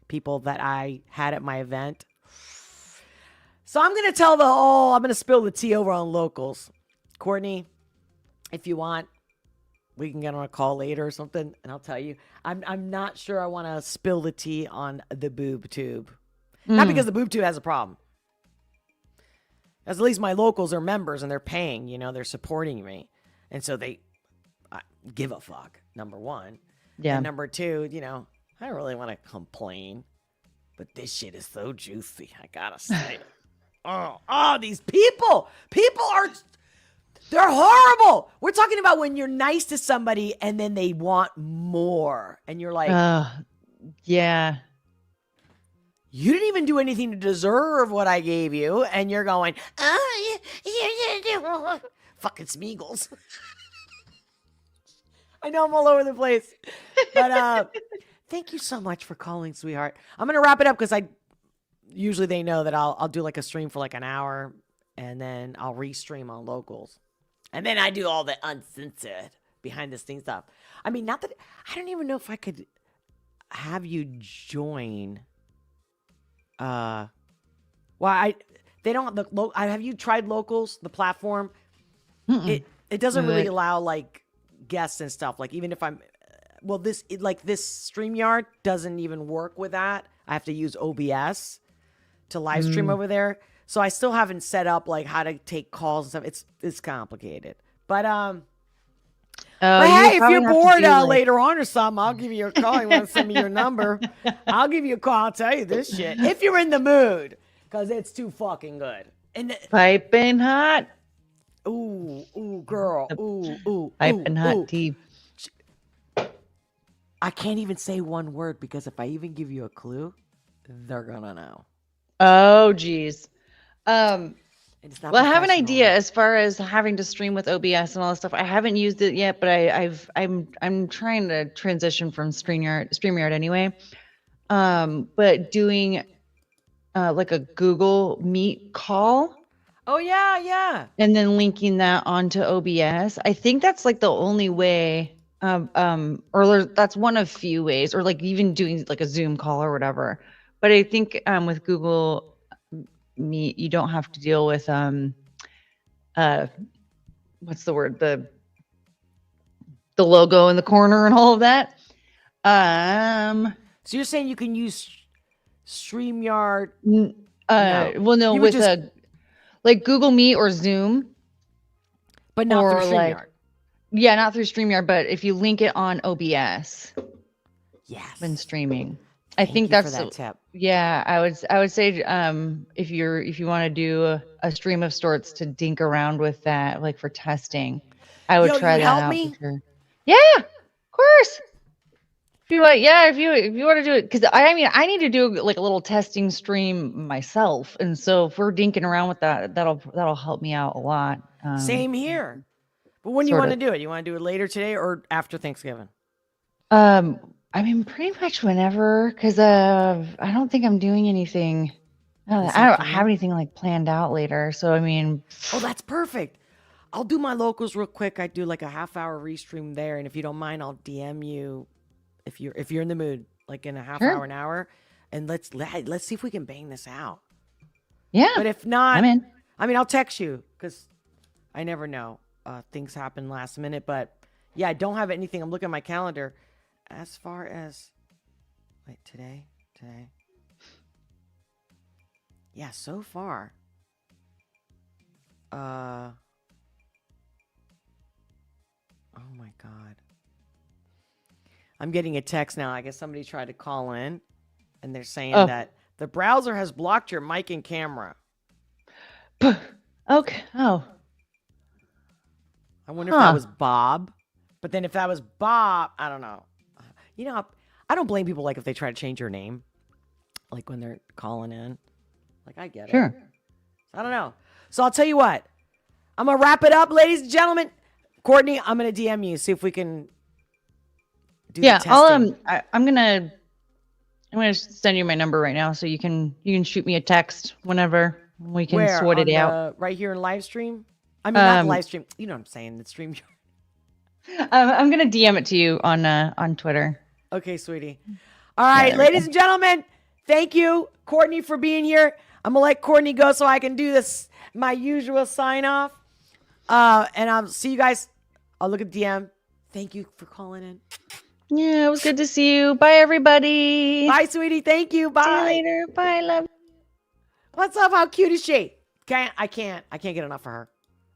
Speaker 4: People that I had at my event. So I'm gonna I'm gonna spill the tea over on locals. Courtney, if you want, we can get on a call later or something, and I'll tell you. I'm not sure I want to spill the tea on the boob tube. Not because the boob tube has a problem. As at least my locals are members and they're paying, they're supporting me. And so they give a fuck, number one. Yeah. And number two, I don't really want to complain, but this shit is so juicy. I gotta say. These people they're horrible. We're talking about when you're nice to somebody and then they want more. And you're like,
Speaker 3: yeah.
Speaker 4: You didn't even do anything to deserve what I gave you. And you're going, fucking Smeagol's. I know I'm all over the place. But thank you so much for calling, sweetheart. I'm going to wrap it up because usually they know that I'll do like a stream for like an hour, and then I'll restream on locals, and then I do all the uncensored behind the scenes stuff. I mean, not that I don't even know if I could have you join. Well, they don't have you tried locals, the platform?
Speaker 3: Mm-mm.
Speaker 4: It doesn't
Speaker 3: What?
Speaker 4: really allow like guests and stuff. Like even if I'm this StreamYard doesn't even work with that. I have to use OBS to live stream over there. So I still haven't set up like how to take calls and stuff. It's complicated. But
Speaker 3: Oh,
Speaker 4: but
Speaker 3: you
Speaker 4: hey, if
Speaker 3: probably
Speaker 4: you're
Speaker 3: have to
Speaker 4: bored
Speaker 3: do, like-
Speaker 4: later on or something, I'll give you a call. You want to send me your number? I'll give you a call. I'll tell you this shit if you're in the mood, because it's too fucking good. And
Speaker 3: Piping hot.
Speaker 4: ooh, girl, ooh,
Speaker 3: Piping hot
Speaker 4: ooh.
Speaker 3: tea.
Speaker 4: I can't even say one word because if I even give you a clue, they're gonna know.
Speaker 3: Oh, geez.
Speaker 4: It's not
Speaker 3: Well, I have an
Speaker 4: professional.
Speaker 3: idea as far as having to stream with OBS and all this stuff. I haven't used it yet, but I'm trying to transition from StreamYard anyway. But doing like a Google Meet call
Speaker 4: Oh yeah.
Speaker 3: and then linking that onto OBS. I think that's like the only way. That's one of few ways, or like even doing like a Zoom call or whatever. But I think with Google Meet, you don't have to deal with what's the word, the logo in the corner and all of that.
Speaker 4: So you're saying you can use StreamYard?
Speaker 3: Well, no,
Speaker 4: You would
Speaker 3: with
Speaker 4: just-
Speaker 3: like Google Meet or Zoom,
Speaker 4: But not
Speaker 3: or
Speaker 4: through
Speaker 3: like-
Speaker 4: StreamYard.
Speaker 3: yeah, not through StreamYard, but if you link it on OBS
Speaker 4: Yes.
Speaker 3: when streaming, I
Speaker 4: Thank
Speaker 3: think
Speaker 4: you for
Speaker 3: that's
Speaker 4: that tip.
Speaker 3: yeah. I would say if you want to do a stream of sorts to dink around with that, like for testing, I would
Speaker 4: Yo, you
Speaker 3: try
Speaker 4: would
Speaker 3: that
Speaker 4: help
Speaker 3: out.
Speaker 4: me?
Speaker 3: For sure. Yeah, of course. If you want, yeah, if you want to do it, because I mean, I need to do like a little testing stream myself, and so if we're dinking around with that, that'll help me out a lot.
Speaker 4: Same here. But when you
Speaker 3: sort
Speaker 4: want to
Speaker 3: of.
Speaker 4: do it? You want to do it later today or after Thanksgiving?
Speaker 3: I mean, pretty much whenever, because I don't think I'm doing anything.
Speaker 4: This
Speaker 3: I don't
Speaker 4: afternoon?
Speaker 3: have anything like planned out later. So I mean,
Speaker 4: Oh, that's perfect. I'll do my locals real quick. I do like a half-hour restream there, and if you don't mind, I'll DM you if you're in the mood, like in a half
Speaker 3: Sure.
Speaker 4: hour, an hour, and let's see if we can bang this out.
Speaker 3: yeah.
Speaker 4: But if not,
Speaker 3: I'm in.
Speaker 4: I mean, I'll text you because I never know. Things happen last minute, but yeah, I don't have anything. I'm looking at my calendar. As far as today. Yeah, so far. Oh my God. I'm getting a text now. I guess somebody tried to call in and they're saying that the browser has blocked your mic and camera.
Speaker 3: Okay. Oh.
Speaker 4: I wonder if that was Bob. But then if that was Bob, I don't know. You know, I don't blame people like if they try to change your name, like when they're calling in. Like, I get it.
Speaker 3: Sure.
Speaker 4: I don't know. So I'll tell you what. I'm going to wrap it up, ladies and gentlemen. Courtney, I'm going to DM you, see if we can do the testing.
Speaker 3: I'm gonna send you my number right now so you can shoot me a text whenever we can
Speaker 4: Where?
Speaker 3: sort it
Speaker 4: On
Speaker 3: out.
Speaker 4: right here in live stream? I mean, not live stream. You know what I'm saying. The stream.
Speaker 3: I'm gonna DM it to you on Twitter.
Speaker 4: Okay, sweetie. All right,
Speaker 3: there we
Speaker 4: ladies and gentlemen, thank you, Courtney, for being here. I'm going to let Courtney go so I can do this, my usual sign off. And I'll see you guys. I'll look at DM. Thank you for calling in.
Speaker 3: Yeah, it was good to see you. Bye, everybody.
Speaker 4: Bye, sweetie. Thank you. Bye.
Speaker 3: See you later. Bye, love.
Speaker 4: What's up? How cute is she? I can't get enough of her.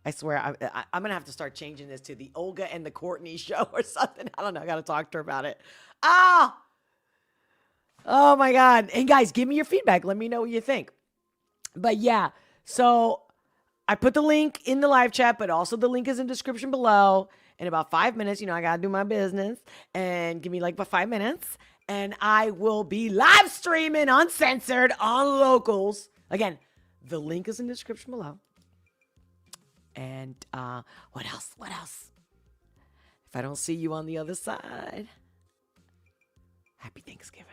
Speaker 4: I swear, I'm going to have to start changing this to the Olga and the Courtney show or something. I don't know. I got to talk to her about it. Oh my God. And guys, give me your feedback. Let me know what you think. But yeah, so I put the link in the live chat, but also the link is in the description below. In about 5 minutes, I got to do my business, and give me like about 5 minutes, and I will be live streaming uncensored on locals. Again, the link is in the description below. And what else? If I don't see you on the other side, happy Thanksgiving.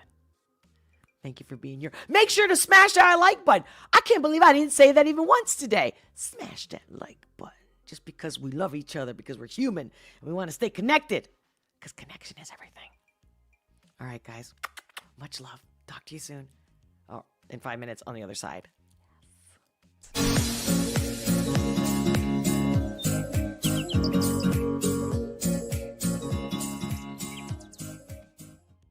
Speaker 4: Thank you for being here. Make sure to smash that like button. I can't believe I didn't say that even once today. Smash that like button. Just because we love each other, because we're human, and we want to stay connected. Because connection is everything. All right, guys. Much love. Talk to you soon. Oh, in 5 minutes on the other side.